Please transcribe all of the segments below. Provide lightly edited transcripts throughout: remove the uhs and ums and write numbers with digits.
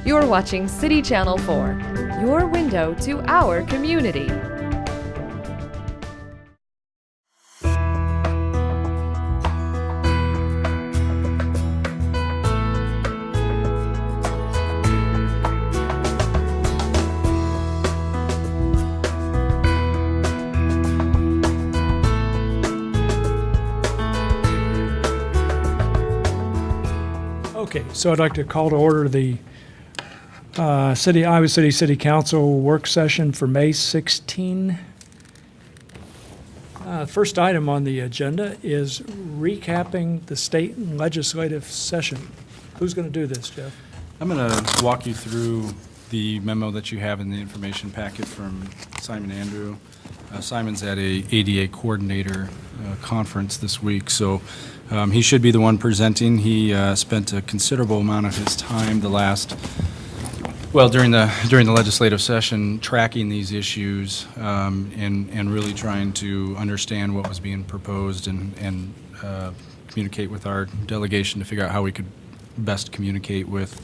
You're watching City Channel 4, your window to our community. Okay, so I'd like to call to order the Iowa City Council work session for May 16. First item on the agenda is recapping the state and legislative session. Who's going to do this, Jeff? I'm going to walk you through the memo that you have in the information packet from Simon Andrew. Simon's at a ADA coordinator conference this week, so he should be the one presenting. He spent a considerable amount of his time during the legislative session tracking these issues and really trying to understand what was being proposed and communicate with our delegation to figure out how we could best communicate with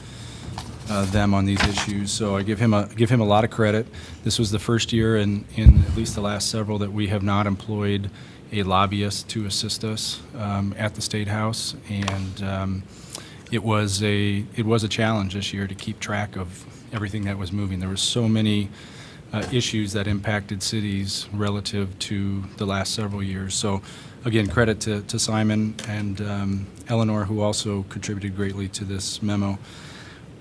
them on these issues. So I give him a lot of credit. This was the first year in at least the last several that we have not employed a lobbyist to assist us at the State House, and it was a challenge this year to keep track of everything that was moving. There were so many issues that impacted cities relative to the last several years. So again, credit to Simon and Eleanor, who also contributed greatly to this memo.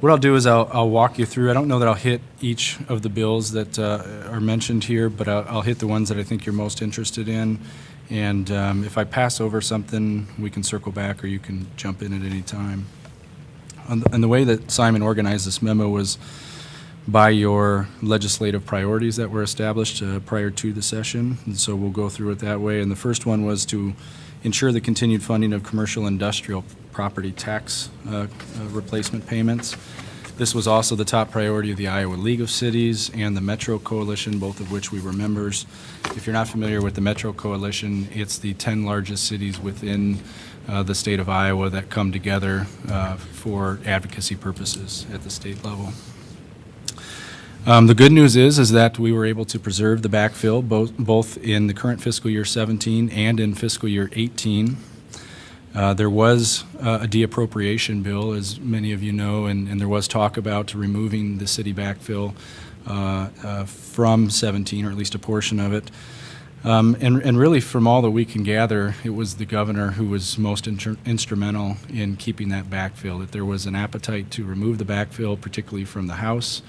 What I'll do is I'll walk you through. I don't know that I'll hit each of the bills that are mentioned here, but I'll hit the ones that I think you're most interested in. And if I pass over something, we can circle back or you can jump in at any time. And the way that Simon organized this memo was by your legislative priorities that were established prior to the session. And so we'll go through it that way. And the first one was to ensure the continued funding of commercial industrial property tax replacement payments. This was also the top priority of the Iowa League of Cities and the Metro Coalition, both of which we were members. If you're not familiar with the Metro Coalition, it's the 10 largest cities within the state of Iowa that come together for advocacy purposes at the state level. The good news is that we were able to preserve the backfill both in the current fiscal year 17 and in fiscal year 18. There was a deappropriation bill, as many of you know, and there was talk about removing the city backfill from 17, or at least a portion of it. And really, from all that we can gather, it was the governor who was most instrumental in keeping that backfill, that there was an appetite to remove the backfill, particularly from the House,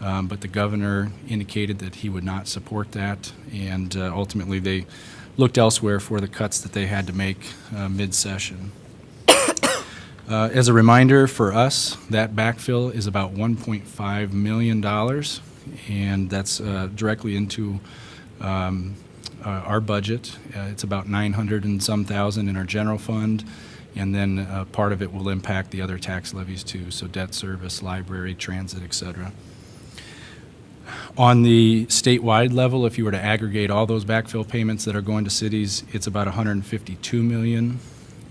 but the governor indicated that he would not support that, and ultimately they looked elsewhere for the cuts that they had to make mid-session. As a reminder for us, that backfill is about $1.5 million, and that's directly into our budget. It's about 900 and some thousand in our general fund, and then part of it will impact the other tax levies too, so debt service, library, transit, etc. On the statewide level, if you were to aggregate all those backfill payments that are going to cities, it's about $152 million.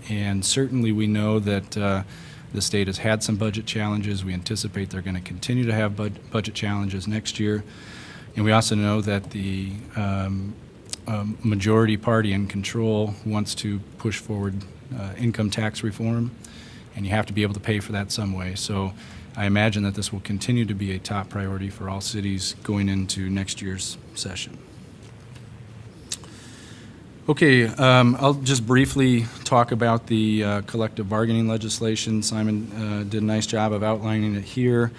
And certainly we know that the state has had some budget challenges. We anticipate they're going to continue to have budget challenges next year. And we also know that the majority party in control wants to push forward income tax reform, and you have to be able to pay for that some way. So I imagine that this will continue to be a top priority for all cities going into next year's session. Okay, I'll just briefly talk about the collective bargaining legislation. Simon did a nice job of outlining it here.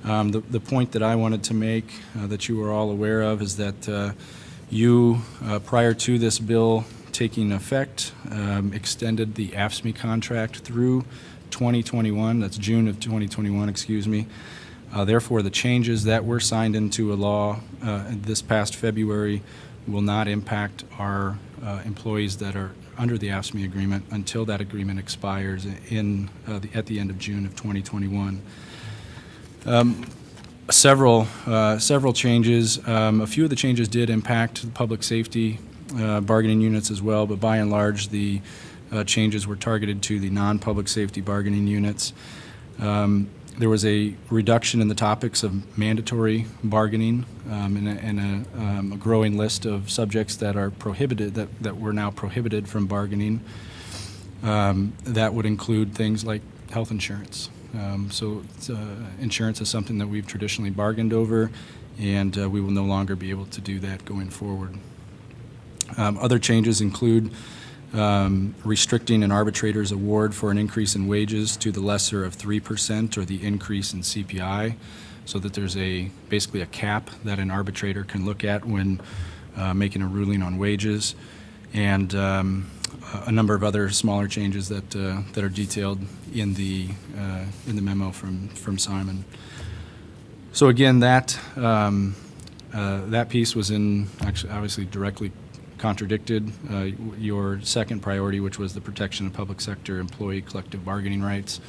The point that I wanted to make that you are all aware of is that you, prior to this bill taking effect, extended the AFSCME contract through 2021, that's June of 2021, excuse me. Therefore, the changes that were signed into a law this past February will not impact our employees that are under the AFSCME agreement until that agreement expires at the end of June of 2021. Several changes. A few of the changes did impact the public safety bargaining units as well, but by and large, the changes were targeted to the non-public safety bargaining units. There was a reduction in the topics of mandatory bargaining and a growing list of subjects that are prohibited, that were now prohibited from bargaining. That would include things like health insurance. Insurance is something that we've traditionally bargained over, and we will no longer be able to do that going forward. Other changes include restricting an arbitrator's award for an increase in wages to the lesser of 3% or the increase in CPI, so that there's basically a cap that an arbitrator can look at when making a ruling on wages, and a number of other smaller changes that are detailed in the memo from Simon. So again, that piece was actually obviously directly contradicted your second priority, which was the protection of public sector employee collective bargaining rights.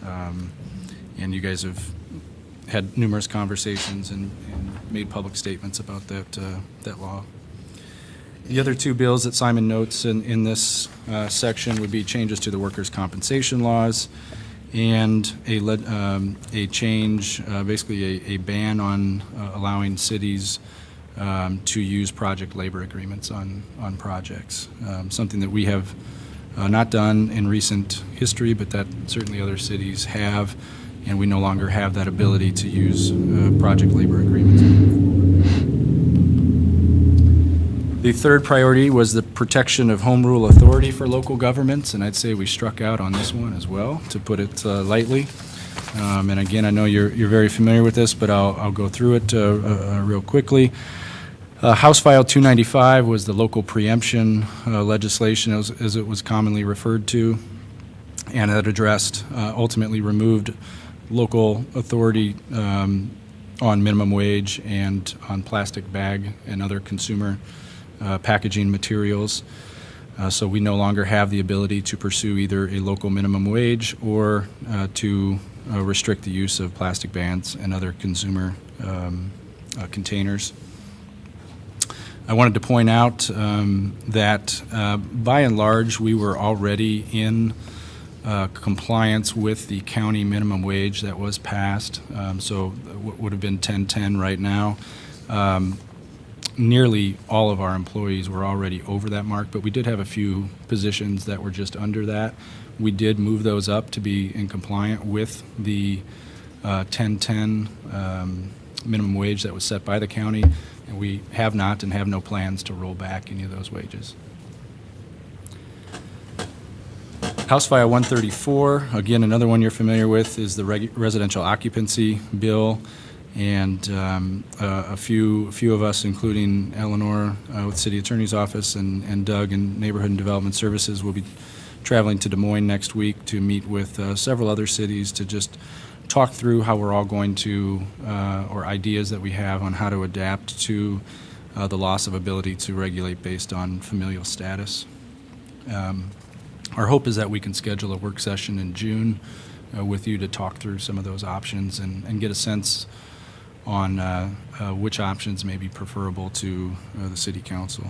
And you guys have had numerous conversations and made public statements about that law. The other two bills that Simon notes in this section would be changes to the workers' compensation laws and a change, basically a ban on allowing cities to use project labor agreements on projects. Something that we have not done in recent history, but that certainly other cities have, and we no longer have that ability to use project labor agreements. The third priority was the protection of home rule authority for local governments, and I'd say we struck out on this one as well, to put it lightly. And again, I know you're very familiar with this, but I'll go through it real quickly. House File 295 was the local preemption legislation, as it was commonly referred to, and it addressed, ultimately removed local authority on minimum wage and on plastic bag and other consumer packaging materials. So we no longer have the ability to pursue either a local minimum wage or to restrict the use of plastic bags and other consumer containers. I wanted to point out that by and large we were already in compliance with the county minimum wage that was passed, so what would have been 10.10 right now. Nearly all of our employees were already over that mark, but we did have a few positions that were just under that. We did move those up to be in compliant with the 10.10 minimum wage that was set by the county, and we have not and have no plans to roll back any of those wages. House File 134, again, another one you're familiar with, is the residential occupancy bill. And a few of us, including Eleanor with City Attorney's Office and Doug in Neighborhood and Development Services, will be traveling to Des Moines next week to meet with several other cities to just talk through how we're all going to, or ideas that we have on how to adapt to the loss of ability to regulate based on familial status. Our hope is that we can schedule a work session in June with you to talk through some of those options and get a sense on which options may be preferable to the City Council.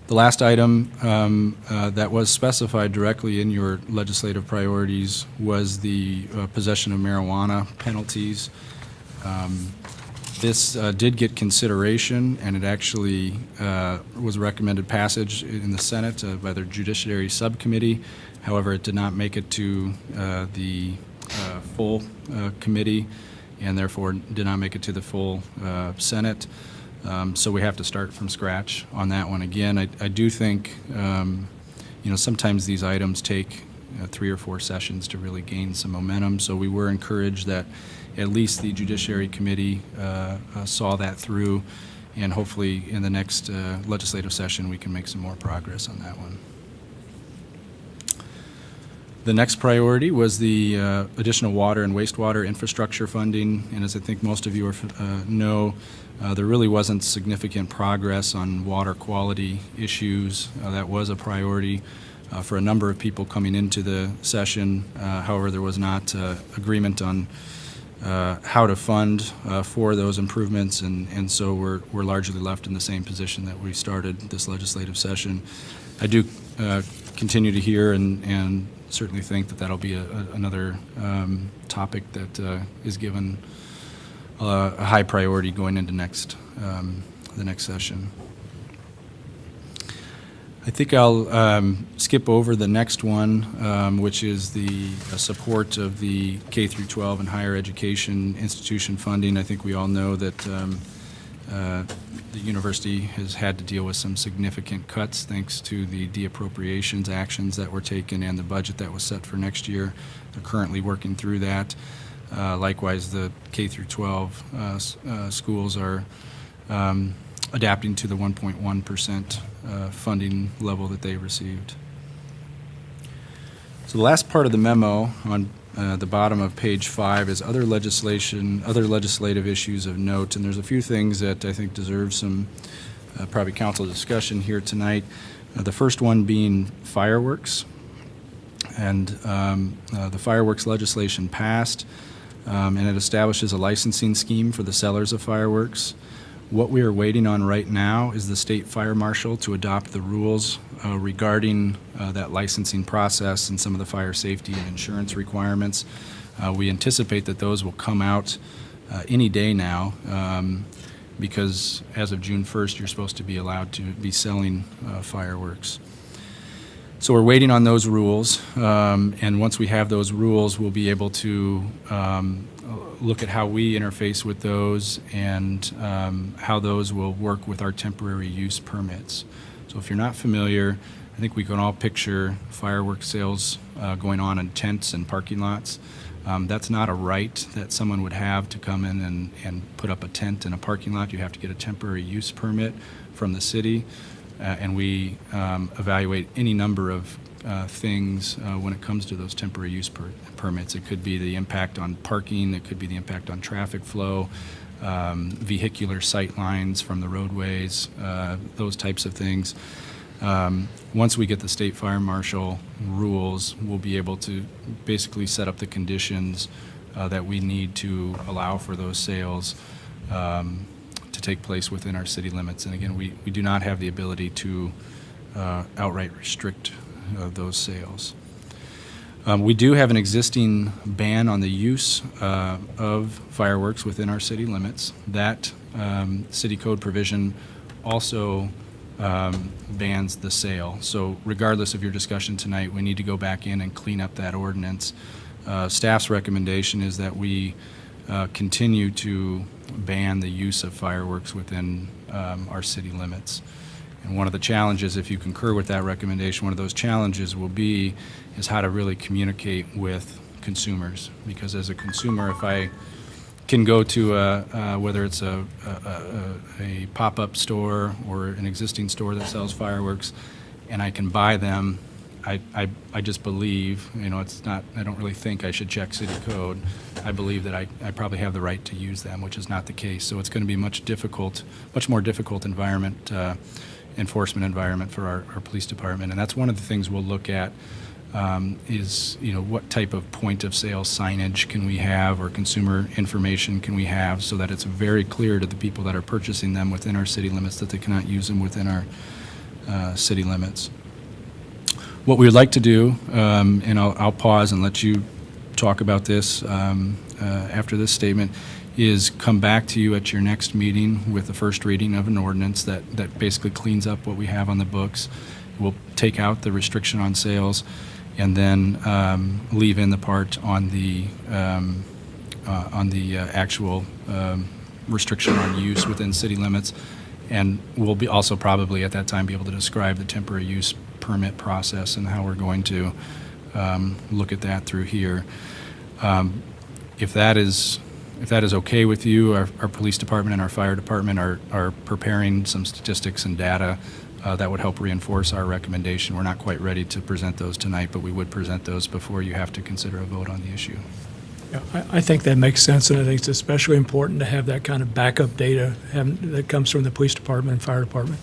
The last item that was specified directly in your legislative priorities was the possession of marijuana penalties. This did get consideration, and it actually was recommended passage in the Senate by the Judiciary Subcommittee. However, it did not make it to the full committee, and therefore did not make it to the full Senate. So we have to start from scratch on that one again. I do think, sometimes these items take 3 or 4 sessions to really gain some momentum. So we were encouraged that at least the Judiciary Committee saw that through, and hopefully in the next legislative session we can make some more progress on that one. The next priority was the additional water and wastewater infrastructure funding, and as I think most of you know, there really wasn't significant progress on water quality issues. That was a priority for a number of people coming into the session. However, there was not agreement on how to fund for those improvements, and so we're largely left in the same position that we started this legislative session. I do continue to hear and certainly think that that'll be another topic that is given a high priority going into the next session. I think I'll skip over the next one, which is the support of the K through 12 and higher education institution funding. I think we all know that the university has had to deal with some significant cuts thanks to the de-appropriations actions that were taken and the budget that was set for next year. They're currently working through that. Likewise, the K through 12 schools are adapting to the 1.1% funding level that they received. So the last part of the memo on the bottom of page 5 is other legislation, other legislative issues of note, and there's a few things that I think deserve some probably council discussion here tonight. The first one being fireworks, and the fireworks legislation passed, and it establishes a licensing scheme for the sellers of fireworks. What we are waiting on right now is the state fire marshal to adopt the rules regarding that licensing process and some of the fire safety and insurance requirements. We anticipate that those will come out any day now because as of June 1st, you're supposed to be allowed to be selling fireworks. So we're waiting on those rules, and once we have those rules, we'll be able to look at how we interface with those and how those will work with our temporary use permits. So if you're not familiar, I think we can all picture fireworks sales going on in tents and parking lots. That's not a right that someone would have to come in and put up a tent in a parking lot. You have to get a temporary use permit from the city, and we evaluate any number of things when it comes to those temporary use permits. It could be the impact on parking, it could be the impact on traffic flow, vehicular sight lines from the roadways, those types of things. Once we get the state fire marshal rules, we'll be able to basically set up the conditions that we need to allow for those sales to take place within our city limits. And again, we do not have the ability to outright restrict those sales. We do have an existing ban on the use of fireworks within our city limits. That city code provision also bans the sale. So regardless of your discussion tonight, we need to go back in and clean up that ordinance. Staff's recommendation is that we continue to ban the use of fireworks within our city limits. And one of the challenges, if you concur with that recommendation, one of those challenges will be is how to really communicate with consumers. Because as a consumer, if I can go to whether it's a pop-up store or an existing store that sells fireworks, and I can buy them, I just believe, it's not, I don't really think I should check city code. I believe that I probably have the right to use them, which is not the case. So it's going to be much more difficult enforcement environment for our police department. And that's one of the things we'll look at is, what type of point of sale signage can we have or consumer information can we have so that it's very clear to the people that are purchasing them within our city limits that they cannot use them within our city limits. What we would like to do, and I'll pause and let you talk about this after this statement, is come back to you at your next meeting with the first reading of an ordinance that basically cleans up what we have on the books. We'll take out the restriction on sales and then leave in the part on the actual restriction on use within city limits. And we'll be also probably at that time be able to describe the temporary use permit process and how we're going to look at that through here. If that is okay with you, our police department and our fire department are preparing some statistics and data that would help reinforce our recommendation. We're not quite ready to present those tonight, but we would present those before you have to consider a vote on the issue. Yeah, I think that makes sense, and I think it's especially important to have that kind of backup data that comes from the police department and fire department.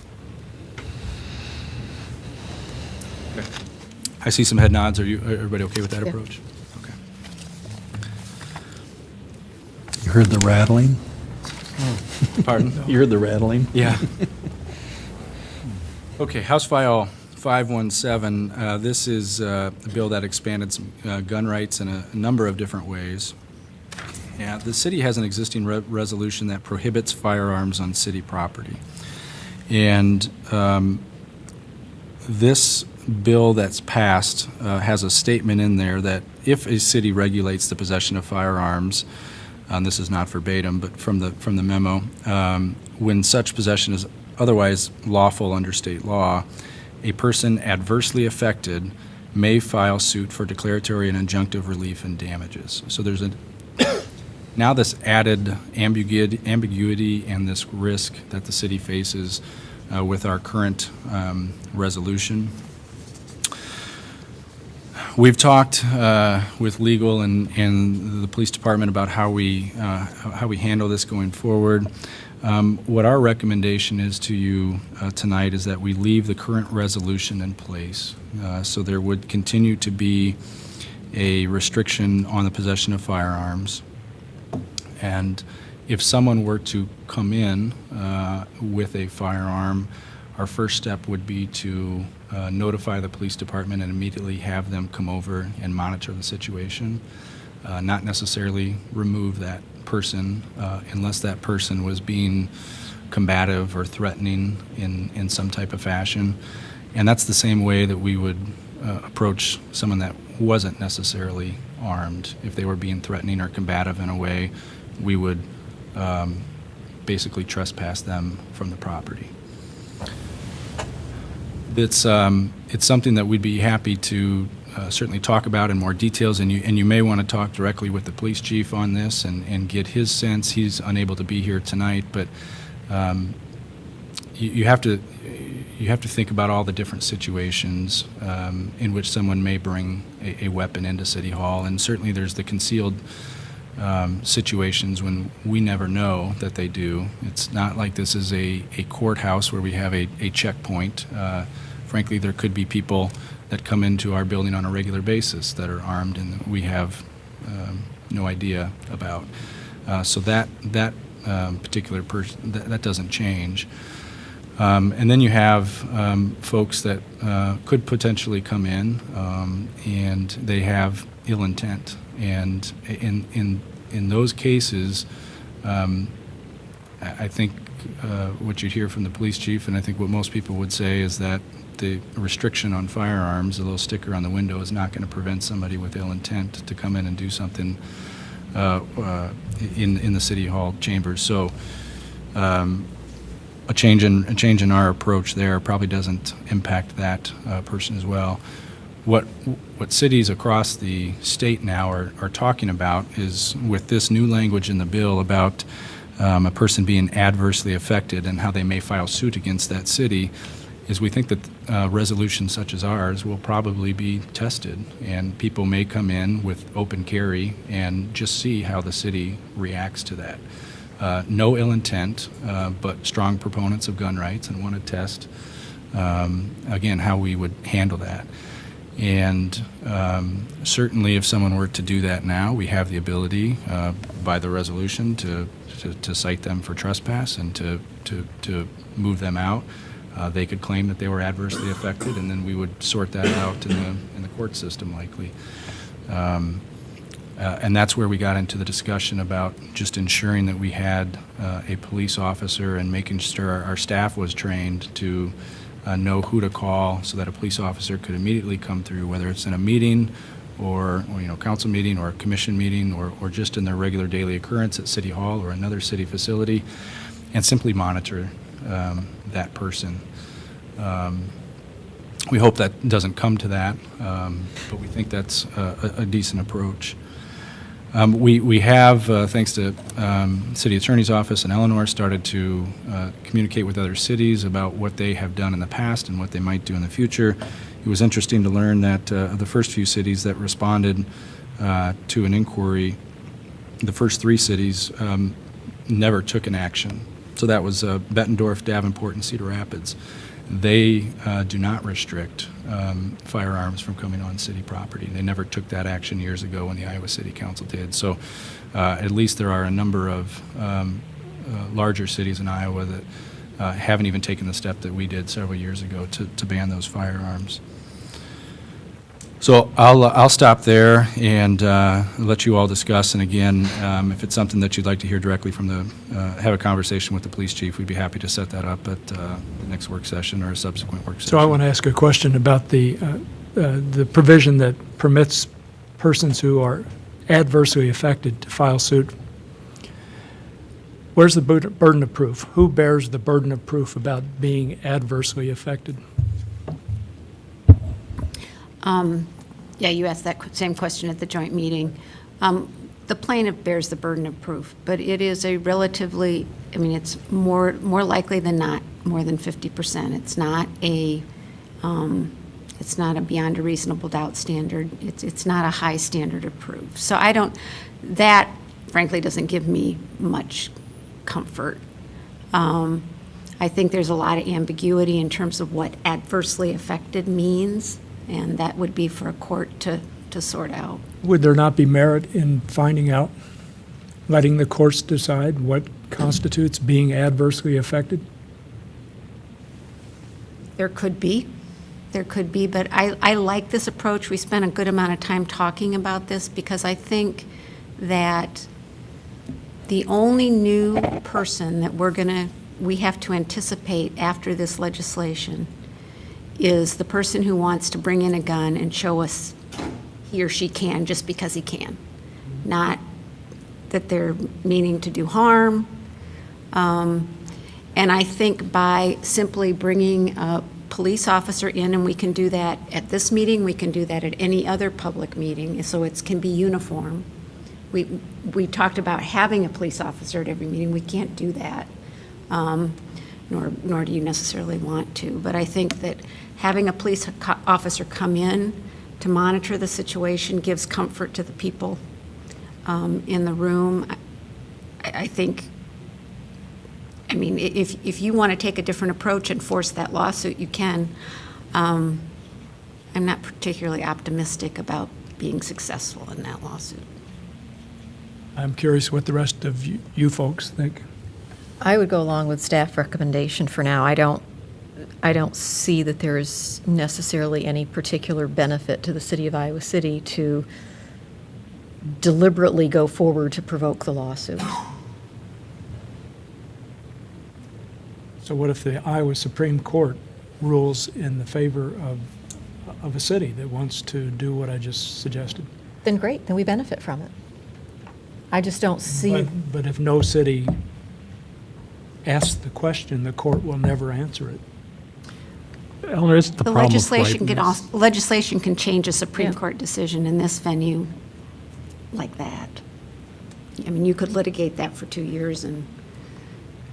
Okay. I see some head nods. Are everybody okay with that approach? Okay. You heard the rattling? Pardon? You heard the rattling? Yeah. Okay, House File 517, this is a bill that expanded some gun rights in a number of different ways. Yeah, the city has an existing resolution that prohibits firearms on city property. And this bill that's passed has a statement in there that if a city regulates the possession of firearms, and this is not verbatim, but from the memo, when such possession is otherwise lawful under state law, a person adversely affected may file suit for declaratory and injunctive relief and damages. So there's now this added ambiguity and this risk that the city faces with our current resolution. We've talked with legal and the police department about how we handle this going forward. What our recommendation is to you tonight is that we leave the current resolution in place. So there would continue to be a restriction on the possession of firearms. And if someone were to come in with a firearm, our first step would be to notify the police department and immediately have them come over and monitor the situation, not necessarily remove that person unless that person was being combative or threatening in some type of fashion. And that's the same way that we would approach someone that wasn't necessarily armed. If they were being threatening or combative in a way, we would basically trespass them from the property. It's something that we'd be happy to certainly talk about in more details, and you may want to talk directly with the police chief on this and get his sense. He's unable to be here tonight, but you have to think about all the different situations in which someone may bring a weapon into City Hall, and certainly there's the concealed situations when we never know that they do. It's not like this is a courthouse where we have a checkpoint. Frankly, there could be people that come into our building on a regular basis that are armed and that we have no idea about. So that particular person, that doesn't change. And then you have folks that could potentially come in and they have ill intent. And in those cases, I think what you'd hear from the police chief, and I think what most people would say, is that the restriction on firearms, a little sticker on the window, is not going to prevent somebody with ill intent to come in and do something in the City Hall chambers. So a change in our approach there probably doesn't impact that person as well. What cities across the state now are talking about is, with this new language in the bill about a person being adversely affected and how they may file suit against that city, is we think that resolutions such as ours will probably be tested, and people may come in with open carry and just see how the city reacts to that. No ill intent, but strong proponents of gun rights and want to test, again, how we would handle that. And certainly if someone were to do that now, we have the ability by the resolution to cite them for trespass and to move them out. They could claim that they were adversely affected, and then we would sort that out in the court system likely. And that's where we got into the discussion about just ensuring that we had a police officer and making sure our staff was trained to know who to call, so that a police officer could immediately come through, whether it's in a meeting or council meeting or a commission meeting or just in their regular daily occurrence at City Hall or another city facility, and simply monitor that person. We hope that doesn't come to that, but we think that's a decent approach. We have, thanks to City Attorney's Office and Eleanor, started to communicate with other cities about what they have done in the past and what they might do in the future. It was interesting to learn that the first few cities that responded to an inquiry, the first 3 cities never took an action. So that was Bettendorf, Davenport, and Cedar Rapids. They do not restrict firearms from coming on city property. They never took that action years ago when the Iowa City Council did. So at least there are a number of larger cities in Iowa that haven't even taken the step that we did several years ago to ban those firearms. So I'll stop there and let you all discuss. And again, if it's something that you'd like to hear directly from have a conversation with the police chief, we'd be happy to set that up at the next work session or a subsequent work session. So I want to ask a question about the provision that permits persons who are adversely affected to file suit. Where's the burden of proof? Who bears the burden of proof about being adversely affected? Yeah, you asked that same question at the joint meeting. The plaintiff bears the burden of proof, but it is a relatively, I mean, it's more likely than not, more than 50%. It's not a beyond a reasonable doubt standard. It's not a high standard of proof. So that frankly doesn't give me much comfort. I think there's a lot of ambiguity in terms of what adversely affected means, and that would be for a court to sort out. Would there not be merit in finding out, letting the courts decide what constitutes being adversely affected? There could be, but I like this approach. We spent a good amount of time talking about this because I think that the only new person that we have to anticipate after this legislation is the person who wants to bring in a gun and show us he or she can just because he can, not that they're meaning to do harm. And I think by simply bringing a police officer in, and we can do that at this meeting, we can do that at any other public meeting, so it can be uniform. We talked about having a police officer at every meeting. We can't do that, nor do you necessarily want to. But I think that having a police officer come in to monitor the situation gives comfort to the people in the room. I think, I mean, if you want to take a different approach and force that lawsuit, you can. I'm not particularly optimistic about being successful in that lawsuit. I'm curious what the rest of you folks think. I would go along with staff recommendation for now. I don't see that there is necessarily any particular benefit to the city of Iowa City to deliberately go forward to provoke the lawsuit. So what if the Iowa Supreme Court rules in the favor of a city that wants to do what I just suggested? Then great, then we benefit from it. I just don't see. But if no city asks the question, the court will never answer it. Eleanor, isn't the problem with Legislation can change a Supreme Yeah. Court decision in this venue like that. I mean, you could litigate that for 2 years, and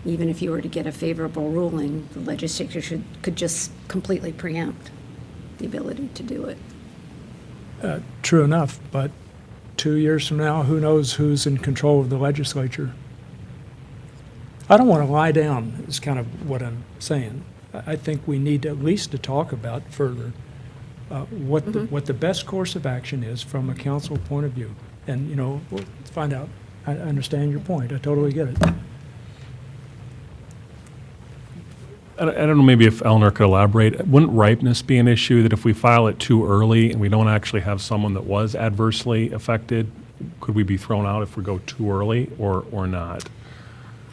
even if you were to get a favorable ruling, the legislature could just completely preempt the ability to do it. True enough, but 2 years from now, who knows who's in control of the legislature? I don't want to lie down, is kind of what I'm saying. I think we need at least to talk about further what the best course of action is from a council point of view. And, we'll find out. I understand your point. I totally get it. I don't know, maybe if Eleanor could elaborate, wouldn't ripeness be an issue, that if we file it too early and we don't actually have someone that was adversely affected, could we be thrown out if we go too early or not?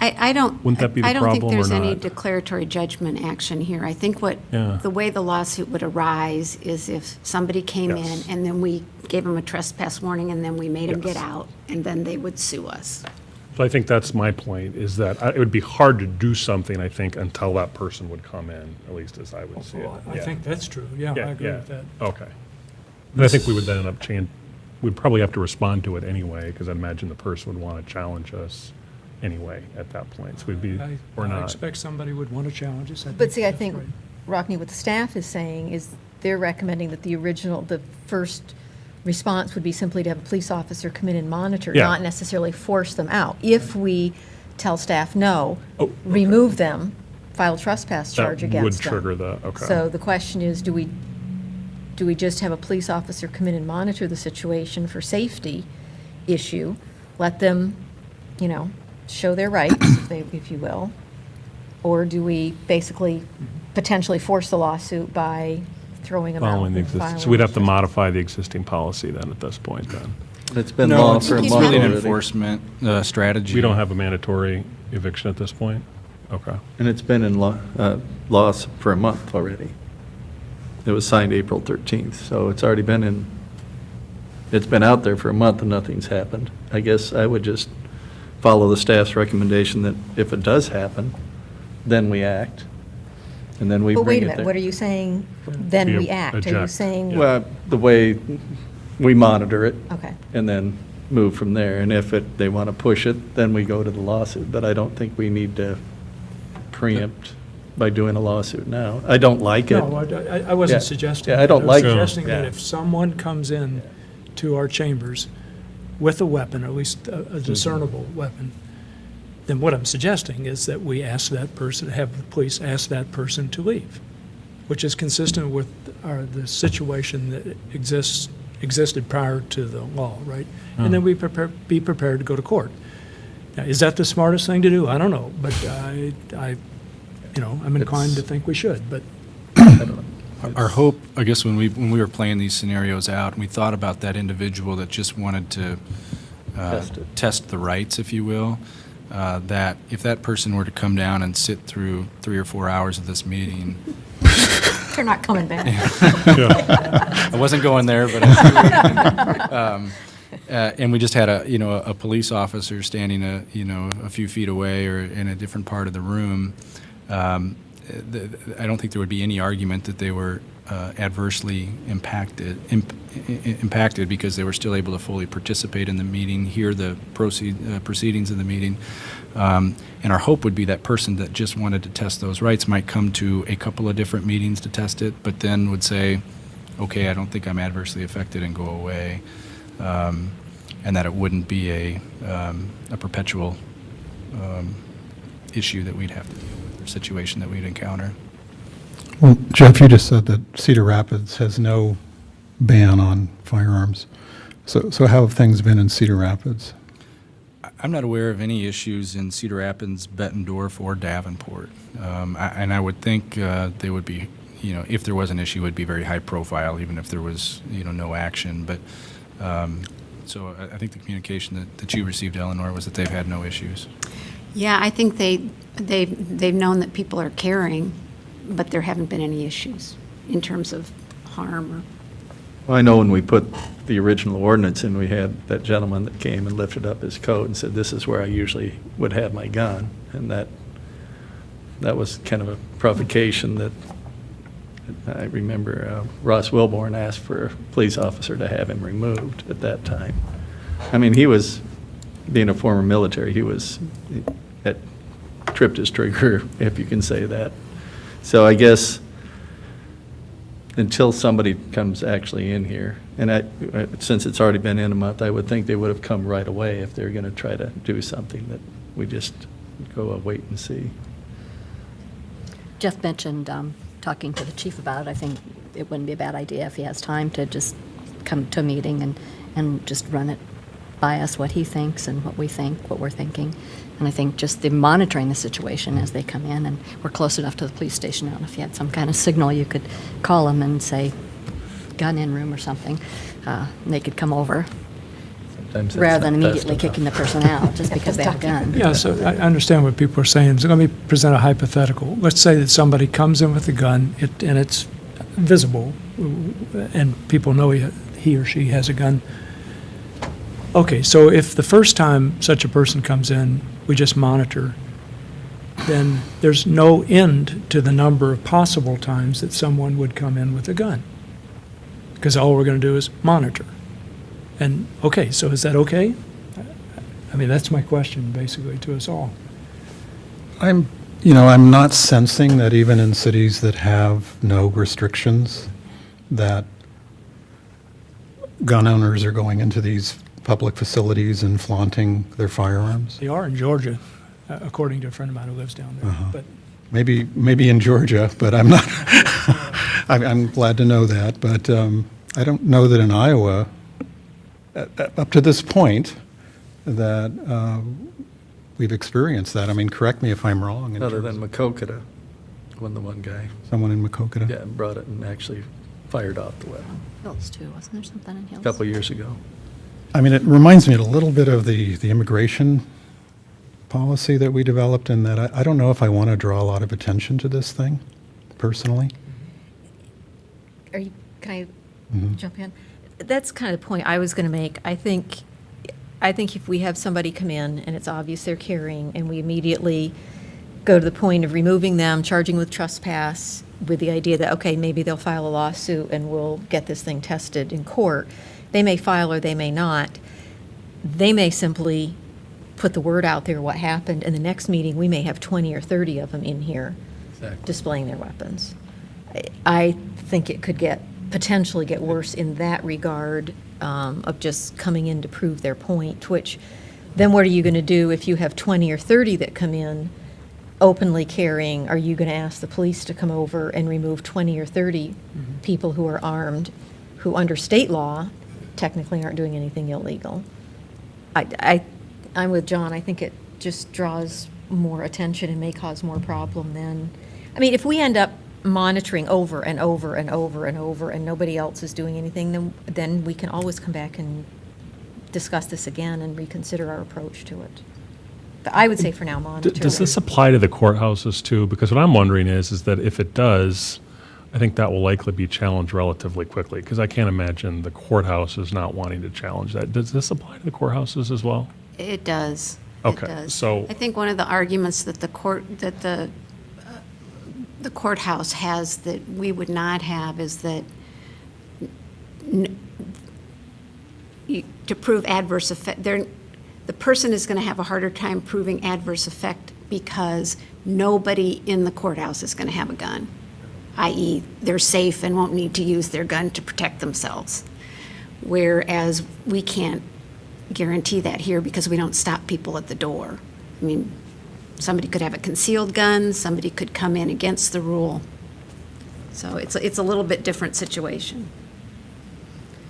I don't. Wouldn't that be the I don't think problem or there's any not? declaratory judgment action here. I think the way the lawsuit would arise is if somebody came Yes. in and then we gave them a trespass warning and then we made them get Yes. out, and then they would sue us. So I think that's my point, is that it would be hard to do something, I think, until that person would come in, at least as I would see it. I think that's true. Yeah, I agree with that. Okay. And I think we would then end up we'd probably have to respond to it anyway, because I imagine the person would want to challenge us anyway at that point. So we'd be, or I not. expect somebody would want to challenge us. But see, I that's think, right. Rockne, what the staff is saying is they're recommending that the first response would be simply to have a police officer come in and monitor, Yeah. not necessarily force them out. If we tell staff no, Oh, okay. remove them, file a trespass charge That against would them. trigger the, okay. So the question is, do we just have a police officer come in and monitor the situation for safety issue, let them, show their rights, if you will, Or do we basically potentially force the lawsuit by throwing them out? Following the and existing, so filing? we'd have to modify the existing policy then at this point then. It's been No, law it's for a it's month really an already. enforcement strategy. We don't have a mandatory eviction at this point? Okay. And it's been in law for a month already. It was signed April 13th, so it's already been it's been out there for a month and nothing's happened. I guess I would just follow the staff's recommendation that if it does happen, then we act, and then we But bring wait a it minute, there. what are you saying, then We we act? Are you eject. saying, Well, the way we monitor it. okay. And then move from there. And if they want to push it, then we go to the lawsuit. But I don't think we need to preempt by doing a lawsuit now. I don't like it. No, I wasn't Yeah. suggesting. Yeah, I don't like it. was suggesting that Yeah. if someone comes in to our chambers with a weapon, or at least a discernible weapon, then what I'm suggesting is that we ask that person, have the police ask that person to leave, which is consistent with the situation that existed prior to the law, right? And then we be prepared to go to court. Now, is that the smartest thing to do? I don't know, but I'm inclined to think we should, but Our hope, I guess, when we were playing these scenarios out, and we thought about that individual that just wanted to test the rights, if you will, that if that person were to come down and sit through 3 or 4 hours of this meeting, They're not coming back. I wasn't going there, but and we just had a police officer standing a few feet away or in a different part of the room. I don't think there would be any argument that they were adversely impacted because they were still able to fully participate in the meeting, hear the proceedings of the meeting. And our hope would be that person that just wanted to test those rights might come to a couple of different meetings to test it, but then would say, okay, I don't think I'm adversely affected, and go away. And that it wouldn't be a perpetual issue that we'd have to deal with, or situation that we'd encounter. Well, Jeff, you just said that Cedar Rapids has no ban on firearms. So how have things been in Cedar Rapids? I'm not aware of any issues in Cedar Rapids, Bettendorf, or Davenport. And I would think they would be, if there was an issue, it would be very high profile, even if there was, no action. But so I think the communication that you received, Eleanor, was that they've had no issues. Yeah, I think they've known that people are caring, but there haven't been any issues in terms of harm or. Well, I know when we put the original ordinance in, we had that gentleman that came and lifted up his coat and said, this is where I usually would have my gun. And that was kind of a provocation that I remember Ross Wilborn asked for a police officer to have him removed at that time. I mean, he was, being a former military, that tripped his trigger, if you can say that. So I guess until somebody comes actually in here, and since it's already been in a month, I would think they would have come right away if they're going to try to do something, that we just go wait and see. Jeff mentioned talking to the chief about it. I think it wouldn't be a bad idea if he has time to just come to a meeting and just run it by us, what he thinks and what we think, what we're thinking. And I think just the monitoring the situation as they come in, and we're close enough to the police station now, and if you had some kind of signal, you could call them and say, gun in room or something, and they could come over, Sometimes that's rather than not immediately fast kicking the enough. person out just because they have a gun. yeah, so I understand what people are saying. So let me present a hypothetical. Let's say that somebody comes in with a gun, and it's visible, and people know he or she has a gun. Okay, so if the first time such a person comes in, we just monitor, then there's no end to the number of possible times that someone would come in with a gun, because all we're going to do is monitor. And, okay, so is that okay? I mean, that's my question, basically, to us all. I'm not sensing that even in cities that have no restrictions, that gun owners are going into these public facilities and flaunting their firearms. They are in Georgia, according to a friend of mine who lives down there. But Maybe in Georgia, but I'm not. I'm glad to know that, but I don't know that in Iowa, up to this point, that we've experienced that. I mean, correct me if I'm wrong. in Other terms than of Macokota, when the one guy, someone in Macokota. yeah, brought it and actually fired off the weapon Hills too, wasn't there something in Hills? a couple of years ago. I mean, it reminds me a little bit of the immigration policy that we developed, in that I don't know if I want to draw a lot of attention to this thing, personally. Can I Mhm. jump in? That's kind of the point I was going to make. I think if we have somebody come in and it's obvious they're carrying, and we immediately go to the point of removing them, charging with trespass, with the idea that, okay, maybe they'll file a lawsuit and we'll get this thing tested in court. They may file or they may not. They may simply put the word out there what happened, and the next meeting, we may have 20 or 30 of them in here Exactly. displaying their weapons. I think it could potentially get worse in that regard, of just coming in to prove their point, which then what are you going to do if you have 20 or 30 that come in openly carrying? Are you going to ask the police to come over and remove 20 or 30 people who are armed, who under state law technically aren't doing anything illegal? I'm with John. I think it just draws more attention and may cause more problem than, I mean, if we end up monitoring over and over and over and over and nobody else is doing anything, then we can always come back and discuss this again and reconsider our approach to it. But I would say for now, monitor. Does this apply to the courthouses too? Because what I'm wondering is that if it does, I think that will likely be challenged relatively quickly, because I can't imagine the courthouse is not wanting to challenge that. Does this apply to the courthouses as well? It does. Okay, It does. so- I think one of the arguments that the courthouse has that we would not have is that to prove adverse effect, the person is going to have a harder time proving adverse effect because nobody in the courthouse is going to have a gun, i.e. they're safe and won't need to use their gun to protect themselves. Whereas we can't guarantee that here because we don't stop people at the door. I mean, somebody could have a concealed gun, somebody could come in against the rule. So it's a little bit different situation.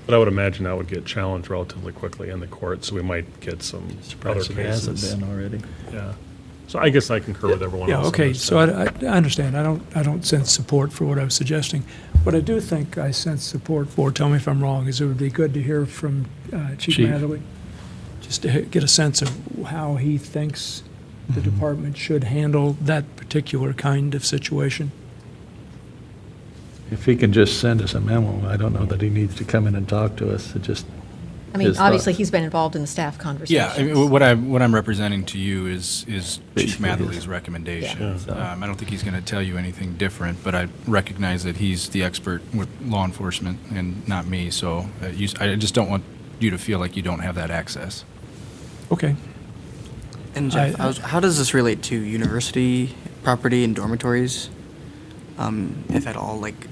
But I would imagine that would get challenged relatively quickly in the court, so we might get some other Surprised it hasn't cases. been already. Yeah. So I guess I concur with everyone Yeah, else. on okay, this so then. I understand. I don't sense support for what I was suggesting. What I do think I sense support for, tell me if I'm wrong, is it would be good to hear from Chief Chief. Matherly, just to get a sense of how he thinks the department should handle that particular kind of situation. If he can just send us a memo, I don't know that he needs to come in and talk to us, it just. I mean, his obviously, thoughts. he's been involved in the staff Yeah, conversations. I mean, what I'm representing to you is Chief Basically his- Matherly's recommendation. Yeah. I don't think he's going to tell you anything different, but I recognize that he's the expert with law enforcement and not me, so I just don't want you to feel like you don't have that access. Okay. And Jeff, how does this relate to university property and dormitories, if at all? Like,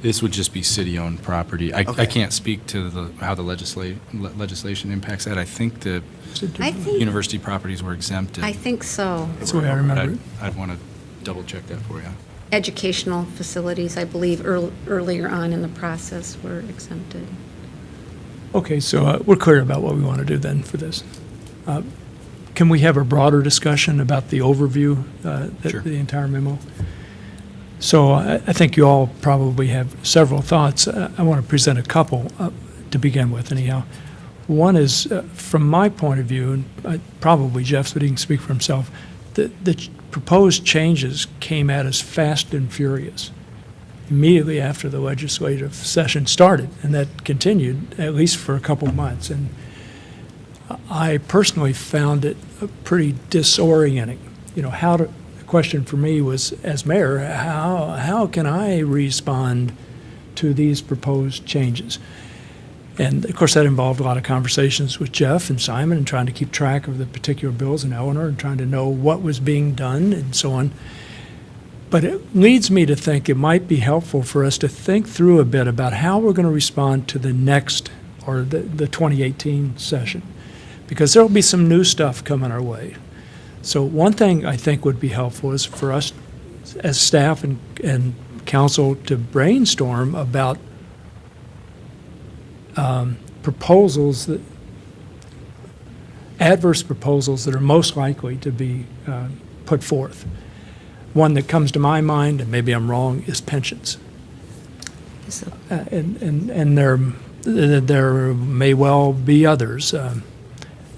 This would just be city-owned property. I Okay. can't speak to how the legislation impacts that. I think the I think, university properties were exempted. I think so. That's the way I remember it. I'd want to double-check that for you. Educational facilities, I believe, earlier on in the process were exempted. Okay, so we're clear about what we want to do then for this. Can we have a broader discussion about the overview, Sure. the entire memo? So I think you all probably have several thoughts. I want to present a couple to begin with anyhow. One is, from my point of view, and probably Jeff's, but he can speak for himself, the proposed changes came at us fast and furious immediately after the legislative session started, and that continued at least for a couple months. And I personally found it pretty disorienting. You know, the question for me was, as mayor, how can I respond to these proposed changes? And of course, that involved a lot of conversations with Jeff and Simon and trying to keep track of the particular bills, and Eleanor, and trying to know what was being done and so on. But it leads me to think it might be helpful for us to think through a bit about how we're going to respond to the next, or the 2018 session, because there will be some new stuff coming our way. So one thing I think would be helpful is for us as staff and council to brainstorm about proposals adverse proposals that are most likely to be put forth. One that comes to my mind, and maybe I'm wrong, is pensions. And there may well be others,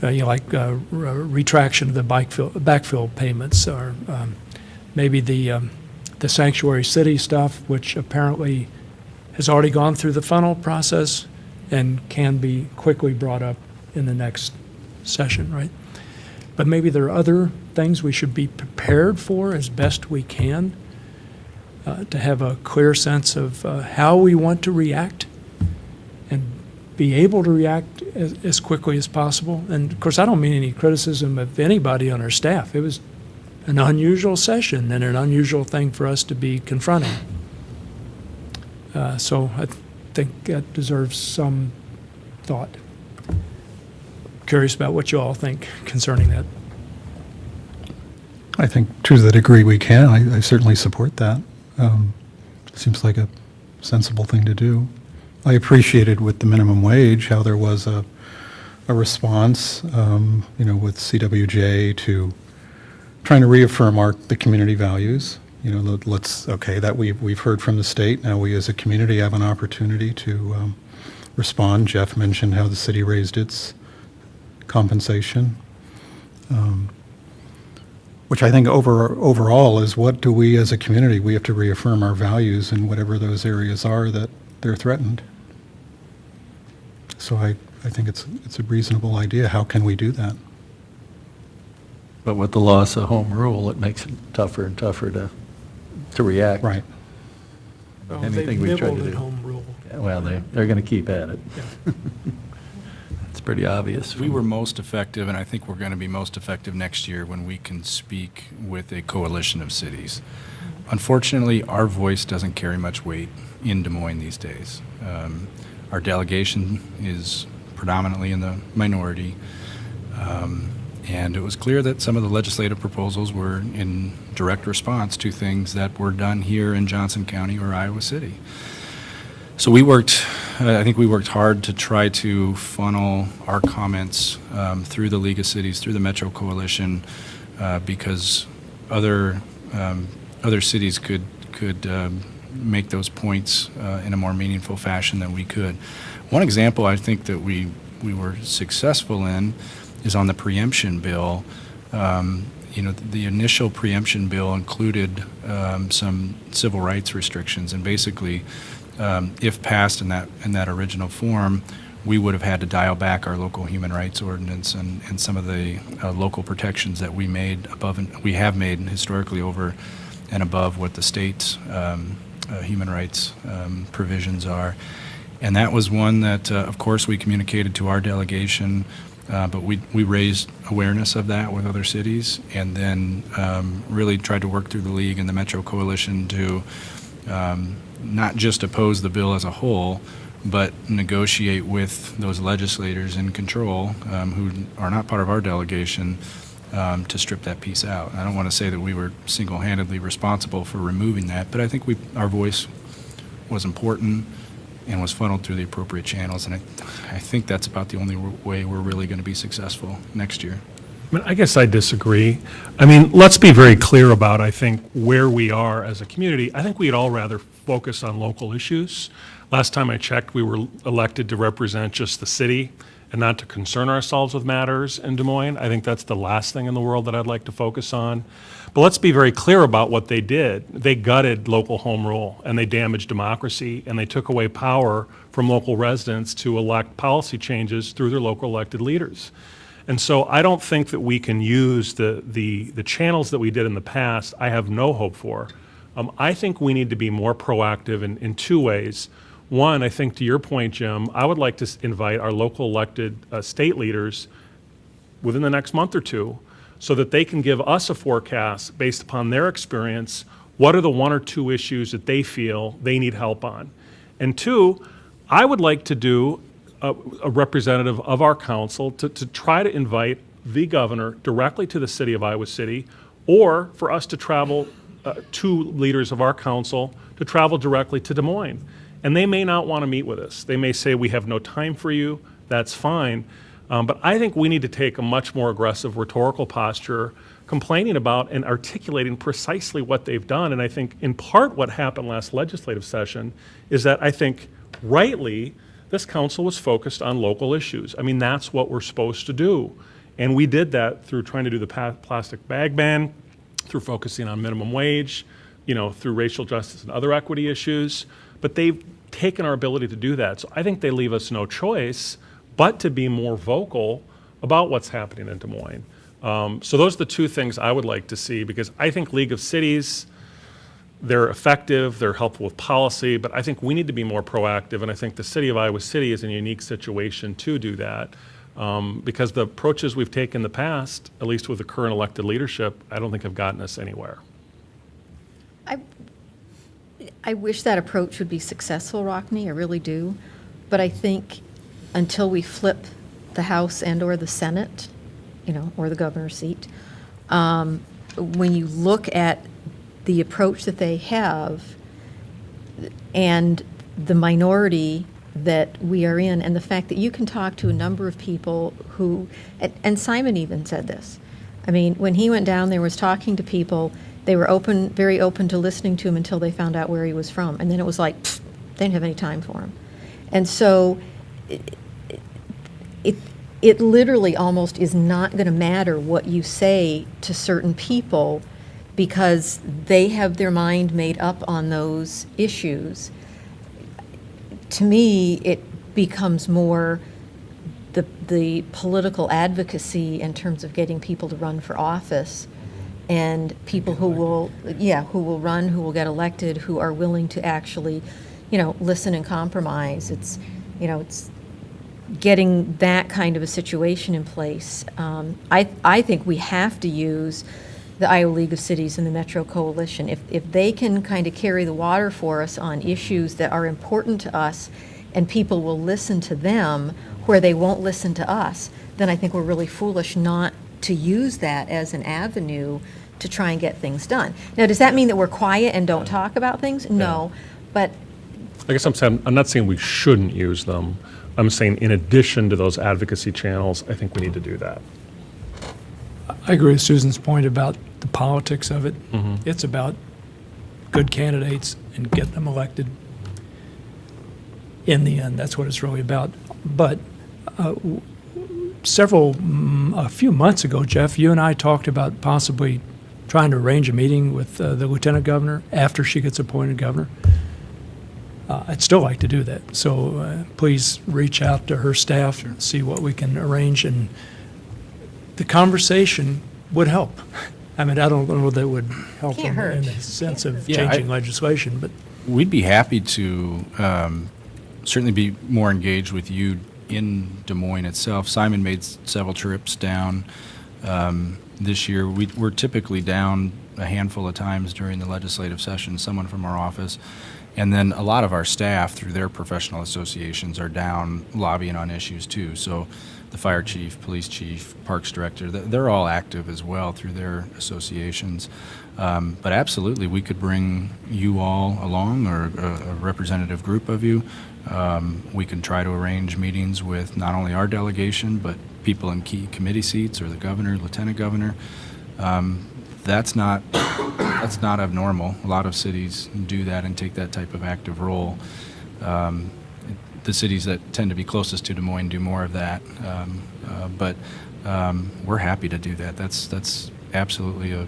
retraction of the backfill payments, or maybe the sanctuary city stuff, which apparently has already gone through the funnel process and can be quickly brought up in the next session, right? But maybe there are other things we should be prepared for as best we can, to have a clear sense of how we want to react and be able to react as quickly as possible. And of course, I don't mean any criticism of anybody on our staff. It was an unusual session and an unusual thing for us to be confronting. So I think that deserves some thought. Curious about what you all think concerning that. I think to the degree we can, I certainly support that. Seems like a sensible thing to do. I appreciated with the minimum wage how there was a response, with CWJ to trying to reaffirm the community values. That we've heard from the state. Now we as a community have an opportunity to respond. Jeff mentioned how the city raised its compensation, which I think overall is what do we as a community, we have to reaffirm our values in whatever those areas are that they're threatened. So I think it's a reasonable idea. How can we do that? But with the loss of home rule, it makes it tougher and tougher to react. Right. Well, Anything they've we try to nibbled at do. home rule. Well, they're going to keep at it. Yeah. It's pretty obvious. We were most effective, and I think we're going to be most effective next year when we can speak with a coalition of cities. Unfortunately, our voice doesn't carry much weight in Des Moines these days. Our delegation is predominantly in the minority, and it was clear that some of the legislative proposals were in direct response to things that were done here in Johnson County or Iowa City. So I think we worked hard to try to funnel our comments through the League of Cities, through the Metro Coalition, because other cities could make those points in a more meaningful fashion than we could. One example I think that we were successful in is on the preemption bill. The initial preemption bill included some civil rights restrictions, and basically, if passed in that original form, we would have had to dial back our local human rights ordinance and some of the local protections that we have made historically over and above what the state's human rights provisions are. And that was one that, of course, we communicated to our delegation, but we raised awareness of that with other cities, and then really tried to work through the League and the Metro Coalition to not just oppose the bill as a whole, but negotiate with those legislators in control who are not part of our delegation to strip that piece out. I don't want to say that we were single-handedly responsible for removing that, but I think our voice was important and was funneled through the appropriate channels, and I think that's about the only way we're really going to be successful next year. I guess I disagree. Let's be very clear about, I think, where we are as a community. I think we'd all rather focus on local issues. Last time I checked, we were elected to represent just the city and not to concern ourselves with matters in Des Moines. I think that's the last thing in the world that I'd like to focus on. But let's be very clear about what they did. They gutted local home rule, and they damaged democracy, and they took away power from local residents to elect policy changes through their local elected leaders. And so I don't think that we can use the channels that we did in the past. I have no hope for. I think we need to be more proactive in two ways. One, I think to your point, Jim, I would like to invite our local elected state leaders within the next month or two so that they can give us a forecast based upon their experience. What are the one or two issues that they feel they need help on? And two, I would like to do a representative of our council to try to invite the governor directly to the city of Iowa City, or for us to travel, two leaders of our council to travel directly to Des Moines. And they may not want to meet with us. They may say, we have no time for you. That's fine. But I think we need to take a much more aggressive rhetorical posture, complaining about and articulating precisely what they've done. And I think in part what happened last legislative session is that I think rightly this council was focused on local issues. I mean, that's what we're supposed to do. And we did that through trying to do the plastic bag ban, through focusing on minimum wage, through racial justice and other equity issues. But they've taken our ability to do that. So I think they leave us no choice but to be more vocal about what's happening in Des Moines. So those are the two things I would like to see, because I think League of Cities, they're effective, they're helpful with policy, but I think we need to be more proactive, and I think the city of Iowa City is in a unique situation to do that, because the approaches we've taken in the past, at least with the current elected leadership, I don't think have gotten us anywhere. I wish that approach would be successful, Rockne, I really do. But I think until we flip the House and or the Senate, or the governor's seat, when you look at the approach that they have and the minority that we are in, and the fact that you can talk to a number of people who, and Simon even said this. I mean, when he went down there, was talking to people, they were very open to listening to him until they found out where he was from. And then it was like, they didn't have any time for him. And so it literally almost is not going to matter what you say to certain people, because they have their mind made up on those issues. To me, it becomes more the political advocacy in terms of getting people to run for office, and people who will run, who will get elected, who are willing to actually, listen and compromise. It's getting that kind of a situation in place. I think we have to use the Iowa League of Cities and the Metro Coalition. If they can kind of carry the water for us on issues that are important to us, and people will listen to them where they won't listen to us, then I think we're really foolish not to use that as an avenue to try and get things done. Now, does that mean that we're quiet and don't talk about things? No, but I guess I'm not saying we shouldn't use them. I'm saying in addition to those advocacy channels, I think we need to do that. I agree with Susan's point about the politics of it. Mm-hmm. It's about good candidates and getting them elected. In the end, that's what it's really about. But a few months ago, Jeff, you and I talked about possibly trying to arrange a meeting with the lieutenant governor after she gets appointed governor. I'd still like to do that. So please reach out to her staff and see what we can arrange. And the conversation would help. I mean, I don't know that would help in the sense of changing legislation, but we'd be happy to certainly be more engaged with you in Des Moines itself. Simon made several trips down this year. We're typically down a handful of times during the legislative session, someone from our office. And then a lot of our staff, through their professional associations, are down lobbying on issues too. So the fire chief, police chief, parks director, they're all active as well through their associations. But absolutely, we could bring you all along, or a representative group of you. We can try to arrange meetings with not only our delegation, but people in key committee seats, or the governor, lieutenant governor. That's not abnormal. A lot of cities do that and take that type of active role. The cities that tend to be closest to Des Moines do more of that. But we're happy to do that. That's absolutely a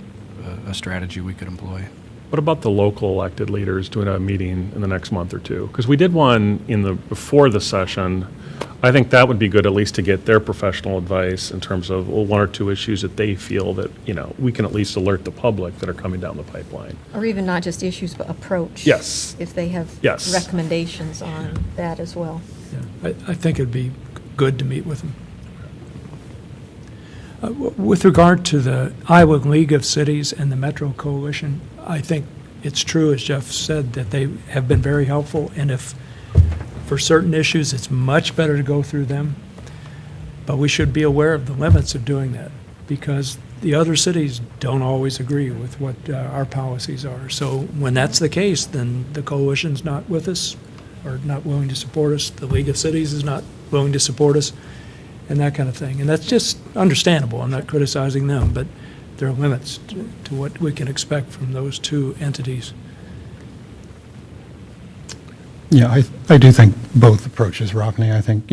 strategy we could employ. What about the local elected leaders doing a meeting in the next month or two? Because we did one before the session. I think that would be good, at least to get their professional advice in terms of one or two issues that they feel that, we can at least alert the public that are coming down the pipeline. or even not just issues, but approach. Yes. If they have Yes. recommendations on that as well. yeah, I think it'd be good to meet with them. With regard to the Iowa League of Cities and the Metro Coalition, I think it's true, as Jeff said, that they have been very helpful, and if for certain issues, it's much better to go through them. But we should be aware of the limits of doing that, because the other cities don't always agree with what our policies are. So when that's the case, then the coalition's not with us, or not willing to support us. The League of Cities is not willing to support us. and that kind of thing. And that's just understandable. I'm not criticizing them, but there are limits to what we can expect from those two entities. Yeah, I do think both approaches, Rockne. I think,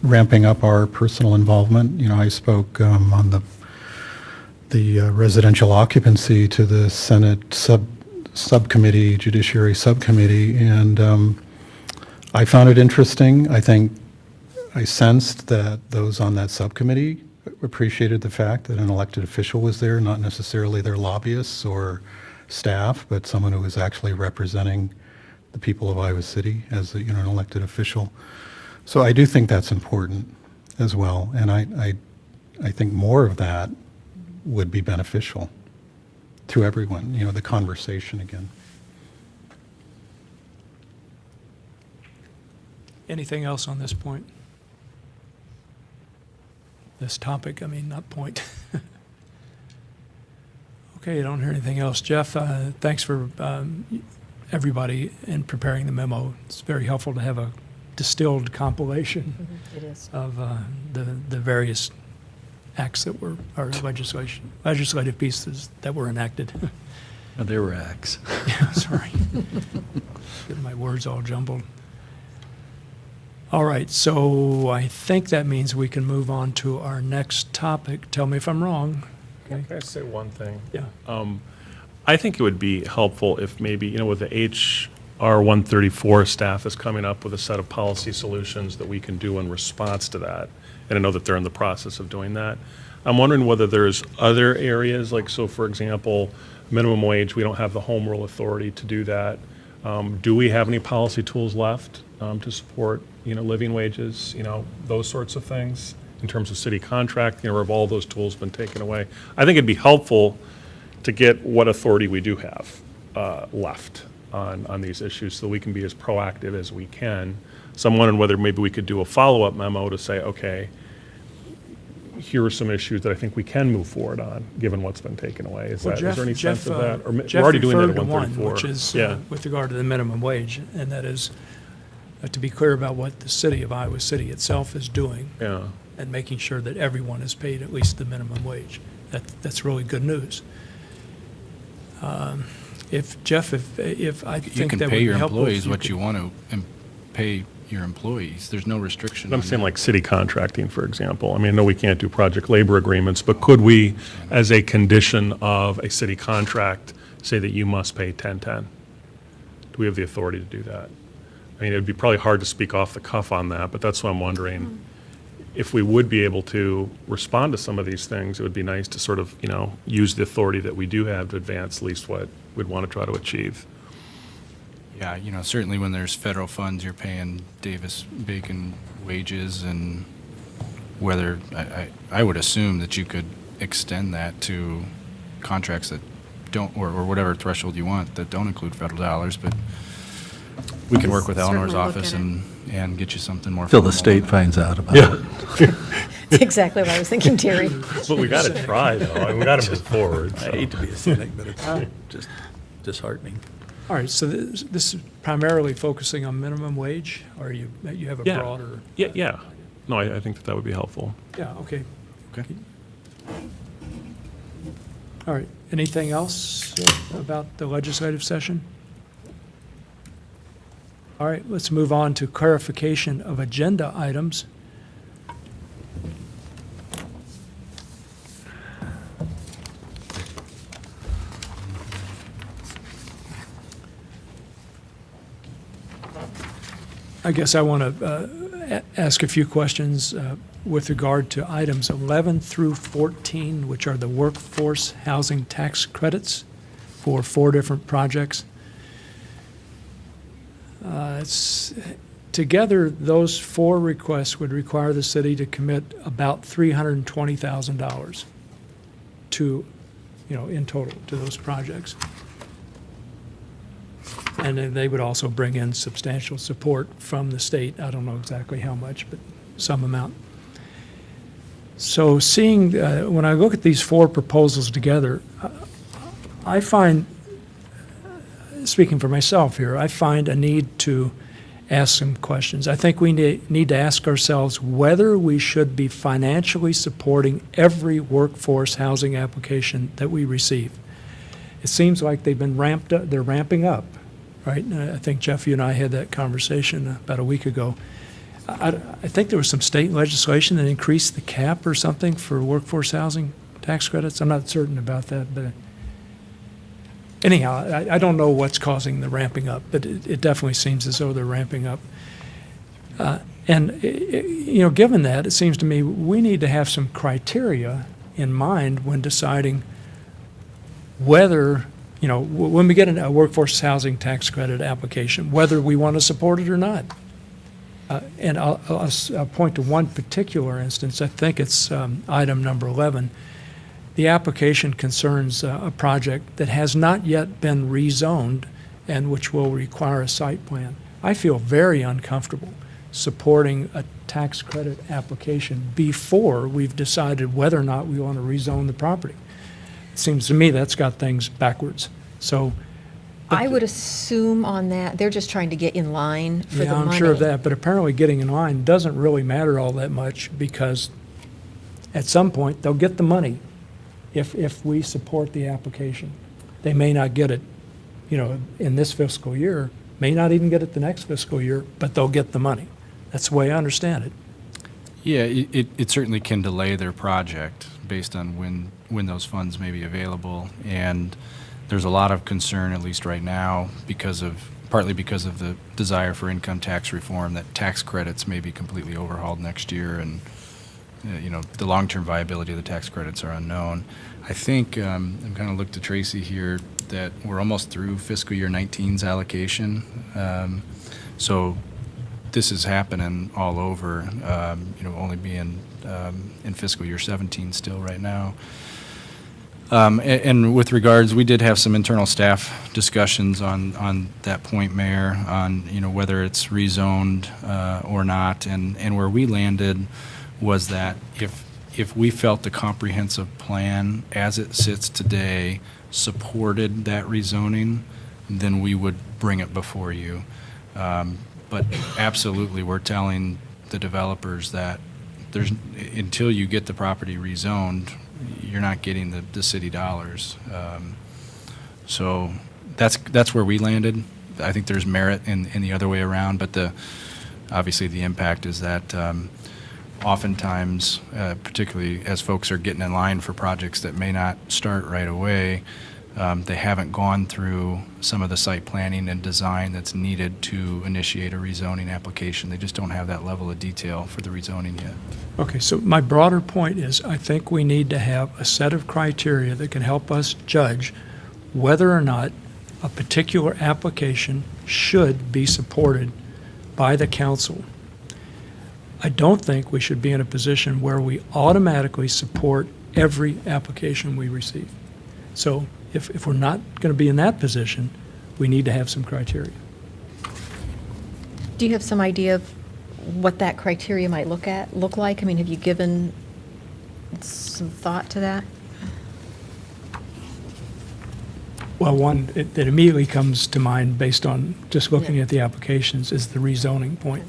ramping up our personal involvement. I spoke on the residential occupancy to the Senate subcommittee, Judiciary Subcommittee, and I found it interesting. I think I sensed that those on that subcommittee appreciated the fact that an elected official was there, not necessarily their lobbyists or staff, but someone who was actually representing the people of Iowa City as an elected official. So I do think that's important as well, and I think more of that would be beneficial to everyone, the conversation again. Anything else on this point? This topic, not point. Okay, I don't hear anything else. Jeff, thanks for everybody in preparing the memo. It's very helpful to have a distilled compilation It is. of the various acts that were, or legislative pieces that were enacted. Oh, they were acts. Yeah, sorry. Getting my words all jumbled. All right, so I think that means we can move on to our next topic. Tell me if I'm wrong. Okay. Can I say one thing? Yeah. I think it would be helpful if maybe, with the HR 134 staff is coming up with a set of policy solutions that we can do in response to that. And I know that they're in the process of doing that. I'm wondering whether there's other areas, so for example, minimum wage, we don't have the home rule authority to do that. Do we have any policy tools left to support, living wages, those sorts of things in terms of city contract, or have all those tools been taken away? I think it'd be helpful to get what authority we do have left on these issues so we can be as proactive as we can. So I'm wondering whether maybe we could do a follow-up memo to say, okay, here are some issues that I think we can move forward on, given what's been taken away. Is there any sense of that? Or we're already doing that at 134. Which is Yeah. with regard to the minimum wage, and that is to be clear about what the city of Iowa City itself is doing Yeah. and making sure that everyone is paid at least the minimum wage. That's really good news. If I You think can that would pay be your helpful. employees if you what could- you want to pay your employees. There's no restriction I'm on saying that. like city contracting, for example. I know we can't do project labor agreements, but could we, as a condition of a city contract, say that you must pay 10/10? Do we have the authority to do that? It'd be probably hard to speak off the cuff on that, but that's what I'm wondering. If we would be able to respond to some of these things, it would be nice to sort of, use the authority that we do have to advance at least what we'd want to try to achieve. Yeah, certainly when there's federal funds, you're paying Davis-Bacon wages, and whether, I would assume that you could extend that to contracts that don't, or whatever threshold you want, that don't include federal dollars, but we can work with Eleanor's Certainly look office at and get you something more. Till the formal. state finds out about it. That's exactly what I was thinking, Terry. But we got to try, though. We got to move forward. I hate to be a cynic, but it's just disheartening. All right, so this is primarily focusing on minimum wage, or you have a Yeah. broader? Yeah. No, I think that would be helpful. Yeah, okay. Okay. All right, anything else about the legislative session? All right, let's move on to clarification of agenda items. I guess I want to ask a few questions with regard to items 11 through 14, which are the workforce housing tax credits for 4 different projects. Together, those 4 requests would require the city to commit about $320,000 to, in total, to those projects. And then they would also bring in substantial support from the state. I don't know exactly how much, but some amount. So seeing, when I look at these 4 proposals together, I find, speaking for myself here, I find a need to ask some questions. I think we need to ask ourselves whether we should be financially supporting every workforce housing application that we receive. It seems like they've been ramped up, they're ramping up, right? And I think, Jeff, you and I had that conversation about a week ago. I think there was some state legislation that increased the cap or something for workforce housing tax credits. I'm not certain about that, but anyhow, I don't know what's causing the ramping up, but it definitely seems as though they're ramping up. Given that, it seems to me we need to have some criteria in mind when deciding whether, when we get a workforce housing tax credit application, whether we want to support it or not. And I'll point to one particular instance. I think it's item number 11. The application concerns a project that has not yet been rezoned and which will require a site plan. I feel very uncomfortable supporting a tax credit application before we've decided whether or not we want to rezone the property. It seems to me that's got things backwards. So I would assume on that, they're just trying to get in line for the yeah, money. I'm sure of that, but apparently getting in line doesn't really matter all that much because at some point they'll get the money if we support the application. They may not get it, in this fiscal year, may not even get it the next fiscal year, but they'll get the money. That's the way I understand it. Yeah, it certainly can delay their project based on when those funds may be available. And there's a lot of concern, at least right now, partly because of the desire for income tax reform, that tax credits may be completely overhauled next year, and the long-term viability of the tax credits are unknown. I think I'm kind of looked to Tracy here that we're almost through fiscal year 19's allocation, so this is happening all over. Only being in fiscal year 17 still right now. And with regards, we did have some internal staff discussions on that point, Mayor, on whether it's rezoned or not, and where we landed was that if we felt the comprehensive plan as it sits today supported that rezoning, then we would bring it before you. But absolutely, we're telling the developers that until you get the property rezoned, you're not getting the city dollars. So that's where we landed. I think there's merit in the other way around, but obviously the impact is that oftentimes, particularly as folks are getting in line for projects that may not start right away, they haven't gone through some of the site planning and design that's needed to initiate a rezoning application. They just don't have that level of detail for the rezoning yet. Okay, so my broader point is I think we need to have a set of criteria that can help us judge whether or not a particular application should be supported by the council. I don't think we should be in a position where we automatically support every application we receive. So if we're not going to be in that position, we need to have some criteria. Do you have some idea of what that criteria might look like? I mean, have you given some thought to that? Well, one that immediately comes to mind based on just looking at the applications is the rezoning point.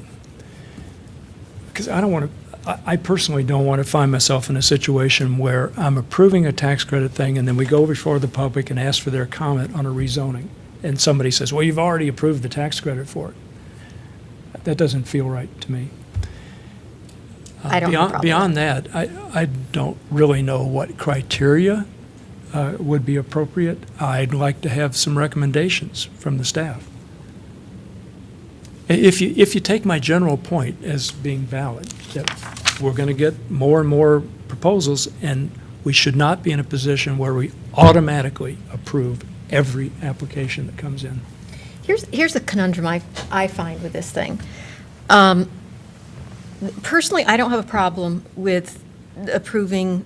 Because I personally don't want to find myself in a situation where I'm approving a tax credit thing and then we go before the public and ask for their comment on a rezoning. And somebody says, well, you've already approved the tax credit for it. That doesn't feel right to me. I don't have a problem Beyond that, I don't really know what criteria would be appropriate. I'd like to have some recommendations from the staff. If you take my general point as being valid, that we're going to get more and more proposals, and we should not be in a position where we automatically approve every application that comes in. Here's the conundrum I find with this thing. Personally, I don't have a problem with approving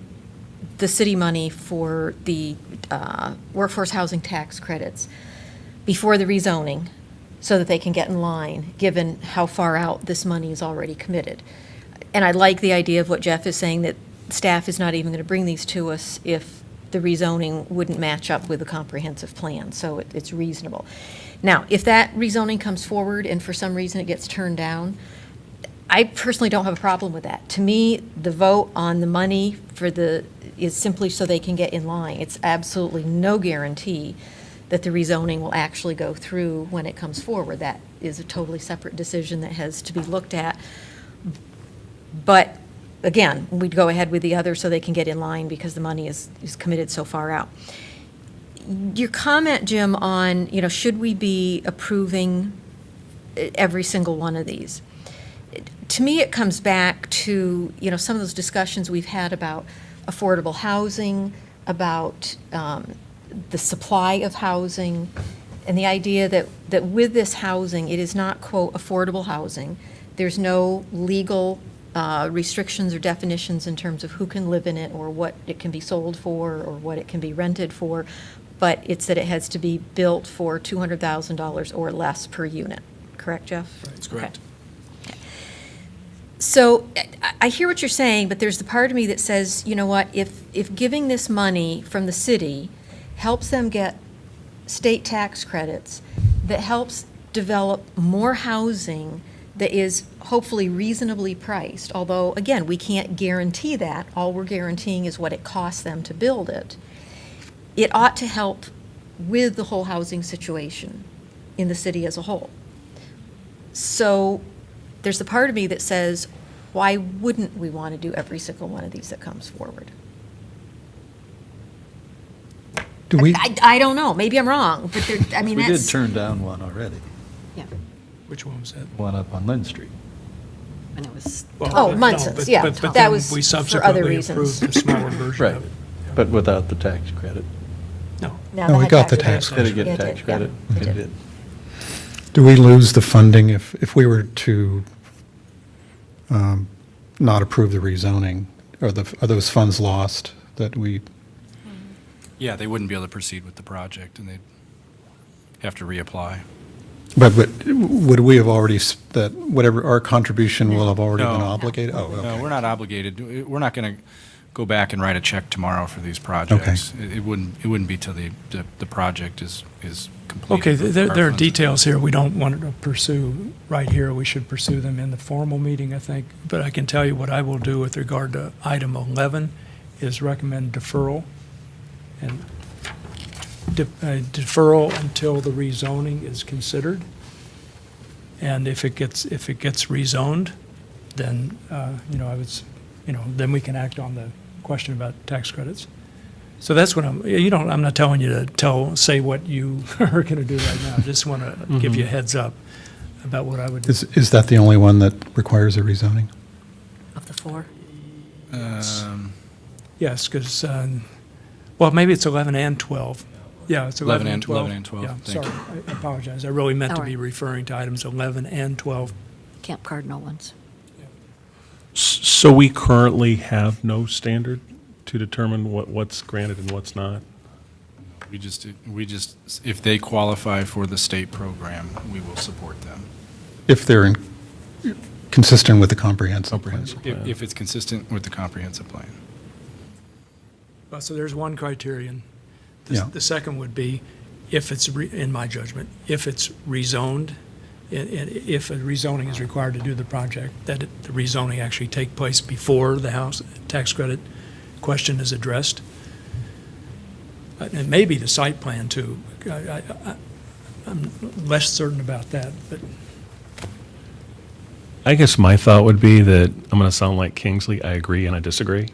the city money for the workforce housing tax credits before the rezoning so that they can get in line, given how far out this money is already committed. And I like the idea of what Jeff is saying, that staff is not even going to bring these to us if the rezoning wouldn't match up with the comprehensive plan, so it's reasonable. Now, if that rezoning comes forward and for some reason it gets turned down, I personally don't have a problem with that. To me, the vote on the money is simply so they can get in line. It's absolutely no guarantee that the rezoning will actually go through when it comes forward. That is a totally separate decision that has to be looked at. But again, we'd go ahead with the other so they can get in line because the money is committed so far out. Your comment, Jim, on, should we be approving every single one of these? To me, it comes back to, some of those discussions we've had about affordable housing, about the supply of housing, and the idea that with this housing, it is not, quote, affordable housing. There's no legal restrictions or definitions in terms of who can live in it or what it can be sold for or what it can be rented for, but it's that it has to be built for $200,000 or less per unit. Correct, Jeff? That's correct. Okay. So I hear what you're saying, but there's the part of me that says, you know what, if giving this money from the city helps them get state tax credits, that helps develop more housing that is hopefully reasonably priced, although, again, we can't guarantee that. All we're guaranteeing is what it costs them to build it. It ought to help with the whole housing situation in the city as a whole. So there's the part of me that says, why wouldn't we want to do every single one of these that comes forward? Do we, I don't know. Maybe I'm wrong, but We did that's... turn down one already, Yeah, Which one was that? one up on Lynn Street. when it was. Well, Oh, no, Munson's, but- yeah. but That then was we for other subsequently reasons. approved a smaller version Right, of it. but without the tax credit. No. No, we got the tax Did it get Yeah, it tax did, credit? yeah, it It did. did. do we lose the funding if we were to not approve the rezoning? Are those funds lost that we, Yeah, they wouldn't be able to proceed with the project, and they'd have to reapply. but would we have already, that whatever, our contribution will have already been No. obligated? Oh, okay. No, we're not obligated. We're not going to go back and write a check tomorrow for these projects. It wouldn't be till the project is completed. Okay, with there our are funds. details here we don't want to pursue right here. We should pursue them in the formal meeting, I think. But I can tell you what I will do with regard to item 11 is recommend deferral. And deferral until the rezoning is considered. And if it gets rezoned, then, then we can act on the question about tax credits. So that's what I'm not telling you to say what you are going to do right now. I just want to give you a heads up about what I would do. Is that the only one that requires a rezoning? Of the four? Yes, because, well, maybe it's 11 and 12. Yeah, it's 11 and 12. 11 and 12, Yeah, thank sorry, you. I apologize. I really meant to All be right. referring to items 11 and 12. Camp Cardinal ones. So we currently have no standard to determine what's granted and what's not? We just, if they qualify for the state program, we will support them. If they're consistent with the comprehensive plan? If it's consistent with the comprehensive plan. So there's one criterion. Yeah. The second would be, if it's, in my judgment, if it's rezoned, if a rezoning is required to do the project, that the rezoning actually take place before the house tax credit question is addressed. And maybe the site plan too. I'm less certain about that, but I guess my thought would be that, I'm going to sound like Kingsley, I agree and I disagree.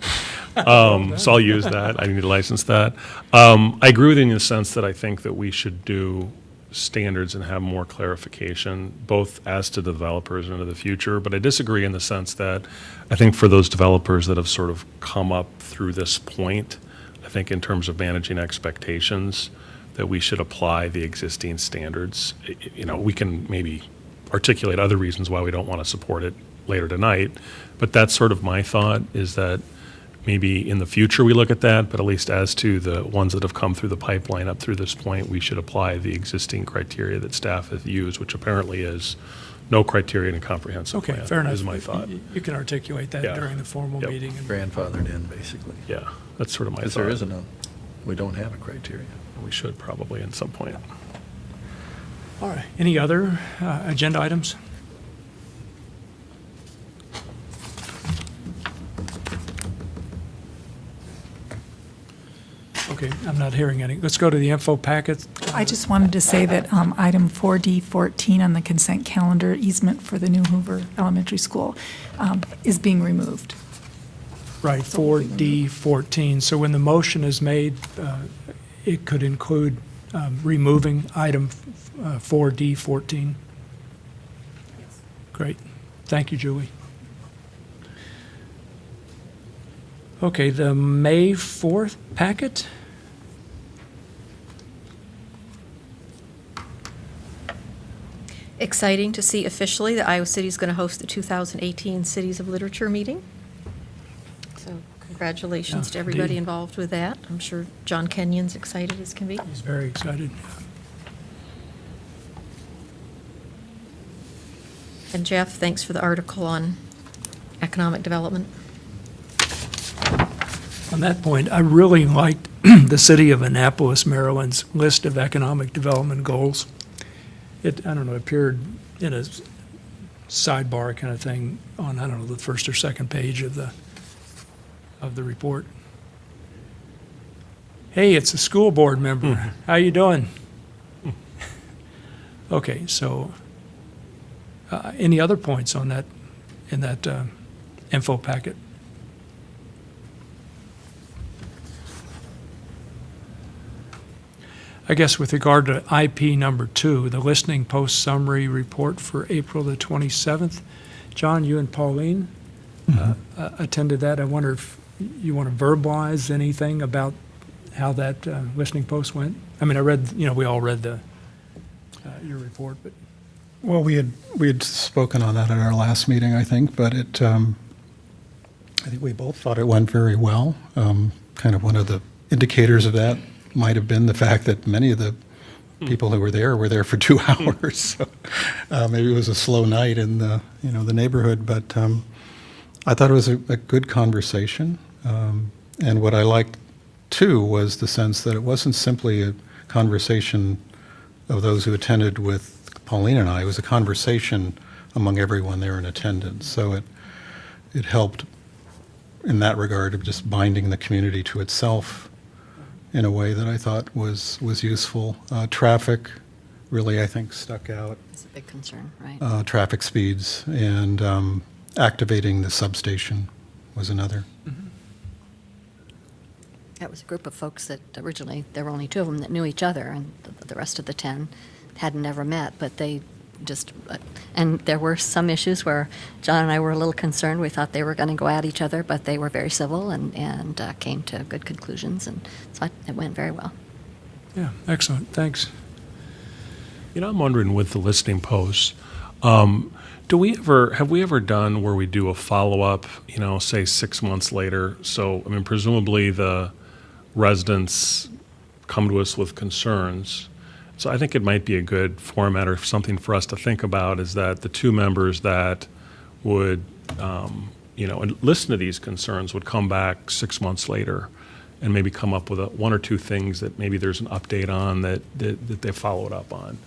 So I'll use that, I need to license that. I agree with you in the sense that I think that we should do standards and have more clarification, both as to the developers and into the future, but I disagree in the sense that I think for those developers that have sort of come up through this point, I think in terms of managing expectations, that we should apply the existing standards. We can maybe articulate other reasons why we don't want to support it later tonight, but that's sort of my thought, is that maybe in the future we look at that, but at least as to the ones that have come through the pipeline up through this point, we should apply the existing criteria that staff has used, which apparently is no criteria in a comprehensive okay, plan, fair enough. is my thought. You can articulate that Yeah. during the formal Yep. meeting. And Grandfathered in, basically. Yeah, that's sort of my thought. Because there isn't We don't have a criteria. We should probably at some point. All right. Any other agenda items? Okay, I'm not hearing any. Let's go to the info packet. I just wanted to say that item 4D14 on the consent calendar, easement for the new Hoover Elementary School, is being removed. Right, 4D14. So when the motion is made, it could include removing item 4D14? Yes. Great. Thank you, Julie. Okay, the May 4th packet? Exciting to see officially that Iowa City is going to host the 2018 Cities of Literature meeting. So congratulations Yeah, to everybody indeed. involved with that. I'm sure John Kenyon's excited as can be. He's very excited. And Jeff, thanks for the article on economic development. On that point, I really liked the city of Annapolis, Maryland's list of economic development goals. It, I don't know, appeared in a sidebar kind of thing on, I don't know, the first or second page of the report. Hey, it's a school board member. How you doing? Okay, so any other points on that, in that info packet? I guess with regard to IP number 2, the listening post summary report for April the 27th, John, you and Pauline attended that. I wonder if you want to verbalize anything about how that listening post went? I mean, I read, we all read your report, but. Well, we had spoken on that at our last meeting, I think, but it, I think we both thought it went very well. Kind of one of the indicators of that might have been the fact that many of the people who were there for 2 hours. So maybe it was a slow night in the the neighborhood, but I thought it was a good conversation. And what I liked too was the sense that it wasn't simply a conversation of those who attended with Pauline and I. It was a conversation among everyone there in attendance. So it helped in that regard of just binding the community to itself in a way that I thought was useful. Traffic really, I think, stuck out. It's a big concern, right? Traffic speeds and activating the substation was another. That was a group of folks that originally, there were only 2 of them that knew each other, and the rest of the 10 hadn't never met, but they just, and there were some issues where John and I were a little concerned. We thought they were going to go at each other, but they were very civil and came to good conclusions, and so it went very well. Yeah, excellent, thanks. I'm wondering with the listening posts, have we ever done where we do a follow-up, say 6 months later? So, I mean, presumably the residents come to us with concerns. So I think it might be a good format or something for us to think about is that the 2 members that would, and listen to these concerns would come back 6 months later and maybe come up with 1 or 2 things that maybe there's an update on that they followed up on.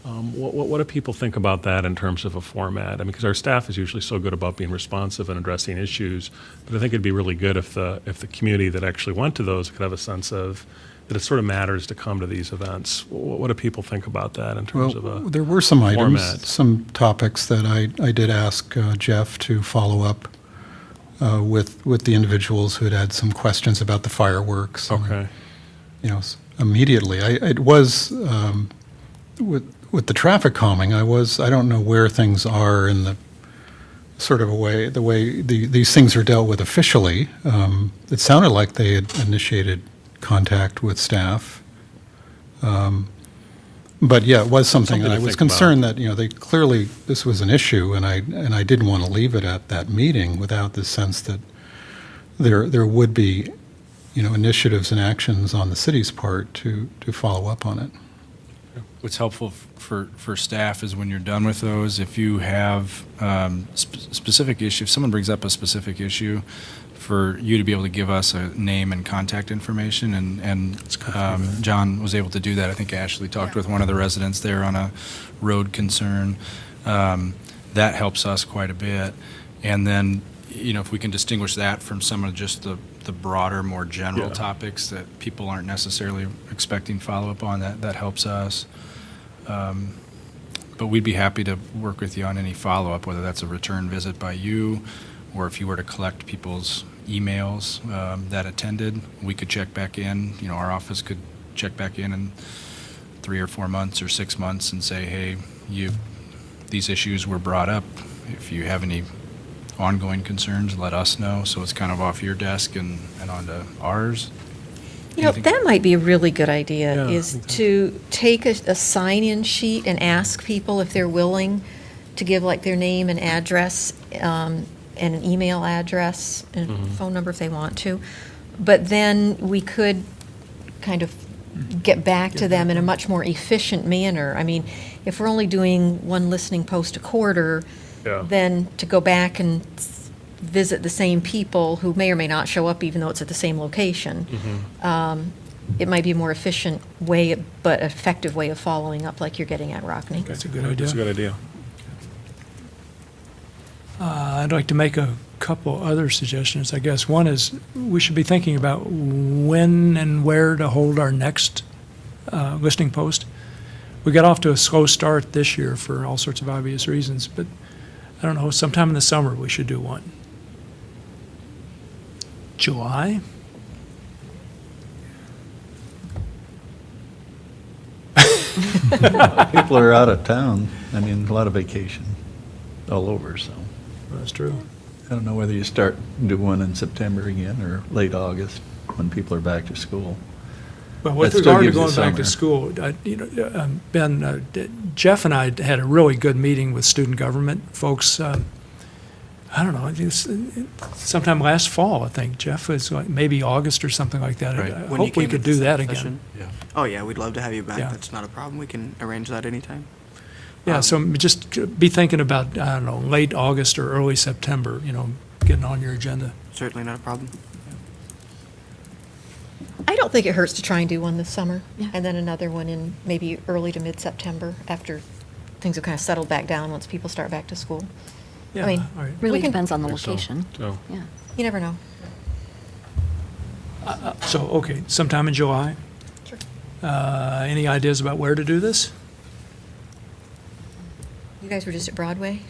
What do people think about that in terms of a format? I mean, because our staff is usually so good about being responsive and addressing issues, but I think it'd be really good if the community that actually went to those could have a sense of that it sort of matters to come to these events. What do people think about that in terms of a there were some format? items, some topics that I did ask Jeff to follow up with the individuals who had had some questions about the fireworks. Okay. Immediately, it was with the traffic calming. I don't know where things are in the sort of the way these things are dealt with officially. It sounded like they had initiated contact with staff. But yeah, it was something, and I was concerned that, they clearly, this was an issue, and I didn't want to leave it at that meeting without the sense that there would be, initiatives and actions on the city's part to follow up on it. What's helpful for staff is when you're done with those, if you have specific issue, if someone brings up a specific issue, for you to be able to give us a name and contact information, and John was able to do that. I think Ashley talked with one of the residents there on a road concern. That helps us quite a bit. And then, if we can distinguish that from some of just the broader, more general topics that people aren't necessarily expecting follow-up on, that helps us. But we'd be happy to work with you on any follow-up, whether that's a return visit by you, or if you were to collect people's emails that attended, we could check back in. Our office could check back in 3 or 4 months or 6 months and say, hey, these issues were brought up. If you have any ongoing concerns, let us know. So it's kind of off your desk and onto ours. That might be a really good idea, is to take a sign-in sheet and ask people if they're willing to give like their name and address, and an email address and phone number if they want to. But then we could kind of get back to them in a much more efficient manner. I mean, if we're only doing one listening post a quarter, then to go back and visit the same people who may or may not show up even though it's at the same location, it might be a more efficient way, but effective way of following up like you're getting at, Rockne. That's a good idea. That's a good idea. I'd like to make a couple other suggestions, I guess. One is we should be thinking about when and where to hold our next listening post. We got off to a slow start this year for all sorts of obvious reasons, but I don't know, sometime in the summer we should do one. July? People are out of town. I mean, a lot of vacation all over, so. That's true. I don't know whether you start do one in September again or late August when people are back to school. Well, with That still regard to gives you going back to summer. school, Ben, Jeff and I had a really good meeting with student government folks. I don't know, sometime last fall, I think. Jeff was like maybe August or something like that. Right. I When you hope we came could at do the that session? again. Yeah. Oh, yeah, we'd love to have you back. Yeah. That's not a problem. We can arrange that anytime. Yeah, so just be thinking about, I don't know, late August or early September, getting on your agenda. Certainly not a problem. I don't think it hurts to try and do one this summer, Yeah. and then another one in maybe early to mid-September after things have kind of settled back down once people start back to school. Yeah, mean, all right. Really We can- depends on the Think so. location. So, Yeah. You never know. So, okay, sometime in July. Sure. Any ideas about where to do this? You guys were just at Broadway?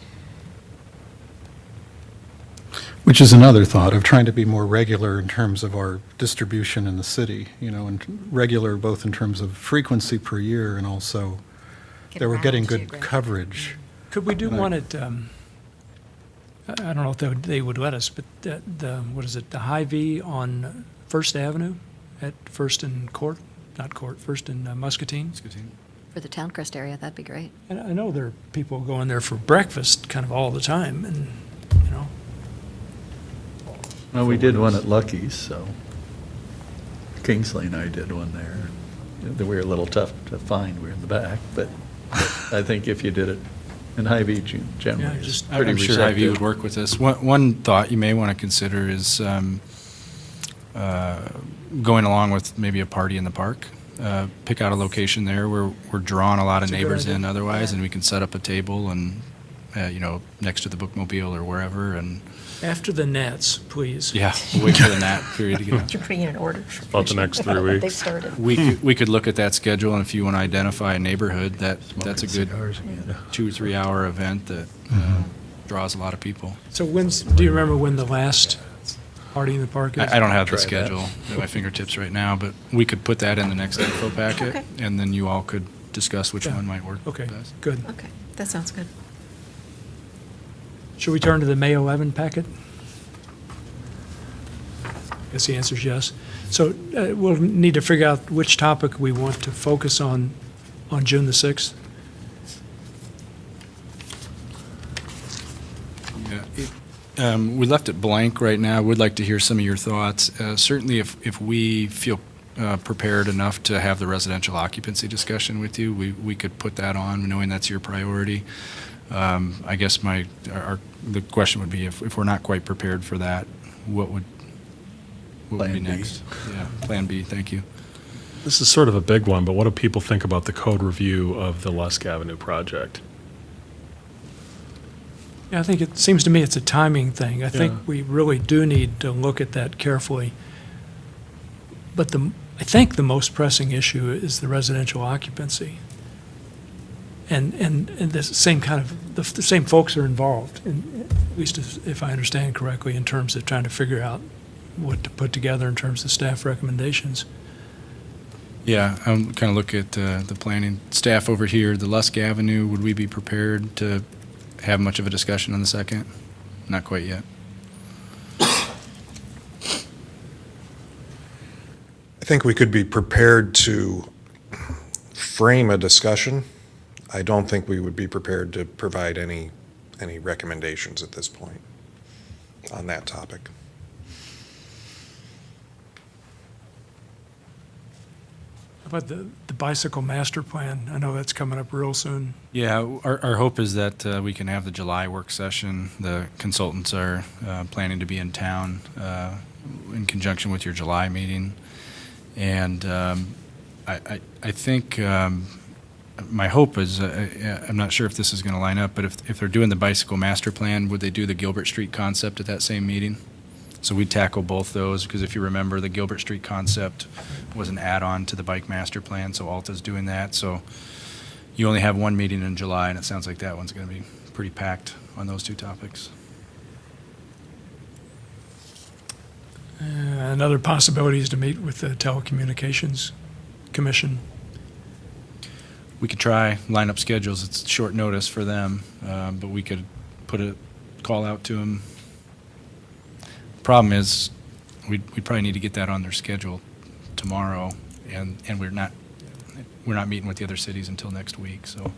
Which is another thought of trying to be more regular in terms of our distribution in the city, and regular both in terms of frequency per year and also Get that we're around getting good geographically. Mm-hmm. coverage. Could we do Right. one at, I don't know if they would let us, but what is it, the Hy-Vee on First Avenue at First and Court? Not Court, First and Muscatine? For the Town Crest area, that'd be great. And I know there are people going there for breakfast kind of all the time, and, Well, we did one at Lucky's, so Kingsley and I did one there. We were a little tough to find, we were in the back, but I think if you did it in Hy-Vee, generally, Yeah, it's just- pretty I'm sure Hy-Vee would receptive. work with this. One thought you may want to consider is going along with maybe a party in the park. Pick out a location there where we're drawing a lot of That's a good neighbors in idea. otherwise, Yeah. and we can set up a table and, next to the bookmobile or wherever, and, after the Nats, please. yeah, we'll wait for the nap period to get. You're putting in an order. About the next 3 They've weeks. started. We could look at that schedule, and if you want to identify a neighborhood, that's a good Cigars again. 2 or 3 hour event that draws a lot of people. So do you remember when the last party in the park is? I don't have the Try that. schedule at my fingertips right now, but we could put that in the next info packet, Okay. and then you all could discuss which Yeah. one might work Okay, best. good. Okay, that sounds good. Should we turn to the May 11 packet? Guess the answer is yes. So we'll need to figure out which topic we want to focus on June the 6th. Yeah, we left it blank right now. I would like to hear some of your thoughts. Certainly, if we feel prepared enough to have the residential occupancy discussion with you, we could put that on, knowing that's your priority. I guess the question would be, if we're not quite prepared for that, what would what would be Plan B. next. Yeah, Plan B, thank you. This is sort of a big one, but what do people think about the code review of the Lusk Avenue project? Yeah, I think it seems to me it's a timing thing. I think Yeah. we really do need to look at that carefully. But I think the most pressing issue is the residential occupancy. And the same kind of, the same folks are involved, at least if I understand correctly, in terms of trying to figure out what to put together in terms of staff recommendations. Yeah, I'm kind of look at the planning staff over here, the Lusk Avenue, would we be prepared to have much of a discussion on the second? Not quite yet. I think we could be prepared to frame a discussion. I don't think we would be prepared to provide any recommendations at this point on that topic. How about the bicycle master plan? I know that's coming up real soon. Yeah, our hope is that we can have the July work session. The consultants are planning to be in town in conjunction with your July meeting. And I think my hope is, I'm not sure if this is going to line up, but if they're doing the bicycle master plan, would they do the Gilbert Street concept at that same meeting? So we'd tackle both those, because if you remember, the Gilbert Street concept was an add-on to the bike master plan, so Alta's doing that. So you only have one meeting in July, and it sounds like that one's going to be pretty packed on those two topics. Another possibility is to meet with the Telecommunications Commission. We could try, line up schedules. It's short notice for them, but we could put a call out to them. Problem is, we probably need to get that on their schedule tomorrow, and we're not meeting with the other cities until next week. So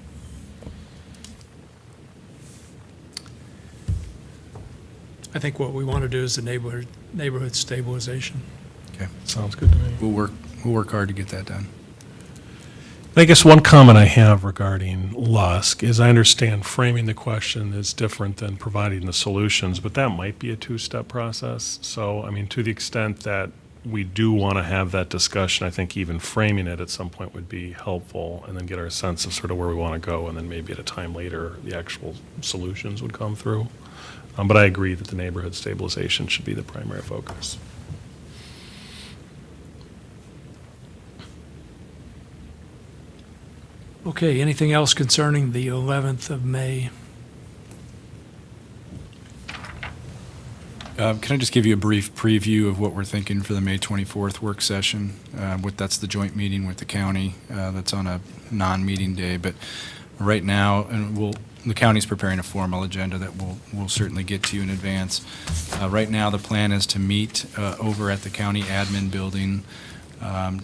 I think what we want to do is the neighborhood stabilization. okay, Sounds good to me. we'll work hard to get that done. I guess one comment I have regarding Lusk is I understand framing the question is different than providing the solutions, but that might be a two-step process. So, I mean, to the extent that we do want to have that discussion, I think even framing it at some point would be helpful, and then get our sense of sort of where we want to go, and then maybe at a time later, the actual solutions would come through. But I agree that the neighborhood stabilization should be the primary focus. Okay, anything else concerning the 11th of May? Can I just give you a brief preview of what we're thinking for the May 24th work session? That's the joint meeting with the county. That's on a non-meeting day, but right now, and the county's preparing a formal agenda that we'll certainly get to you in advance. Right now, the plan is to meet over at the county admin building,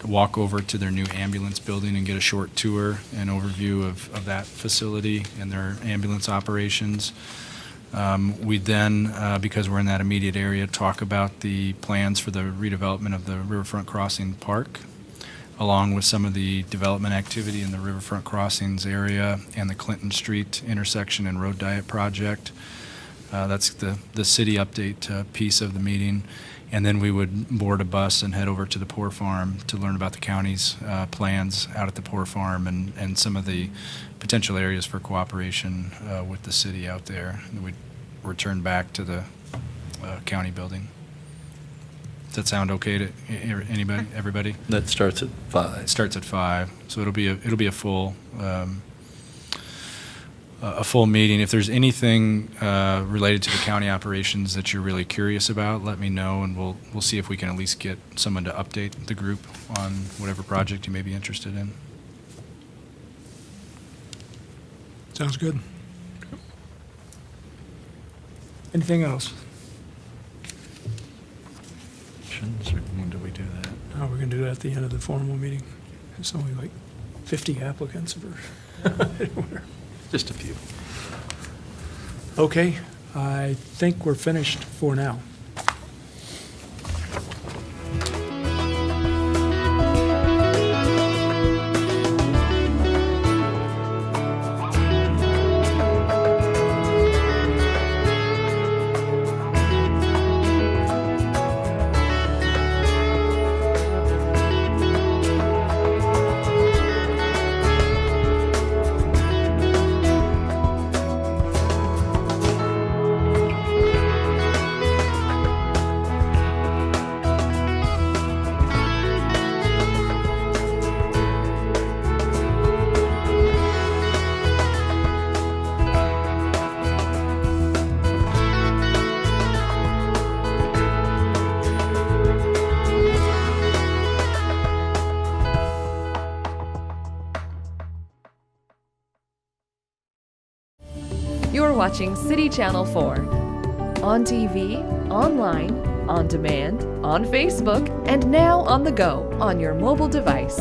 walk over to their new ambulance building and get a short tour and overview of that facility and their ambulance operations. We then, because we're in that immediate area, talk about the plans for the redevelopment of the Riverfront Crossing Park, along with some of the development activity in the Riverfront Crossings area and the Clinton Street intersection and road diet project. That's the city update piece of the meeting. And then we would board a bus and head over to the Poor Farm to learn about the county's plans out at the Poor Farm and some of the potential areas for cooperation with the city out there. And we'd return back to the county building. Does that sound okay to anybody, everybody? That starts at 5. It starts at 5, so it'll be a full meeting. If there's anything related to the county operations that you're really curious about, let me know, and we'll see if we can at least get someone to update the group on whatever project you may be interested in. Sounds good. Anything else? When do we do that? Oh, we're going to do that at the end of the formal meeting. There's only like 50 applicants. Just a few. Okay, I think we're finished for now. You're watching City Channel 4. On TV, online, on demand, on Facebook, and now on the go on your mobile device.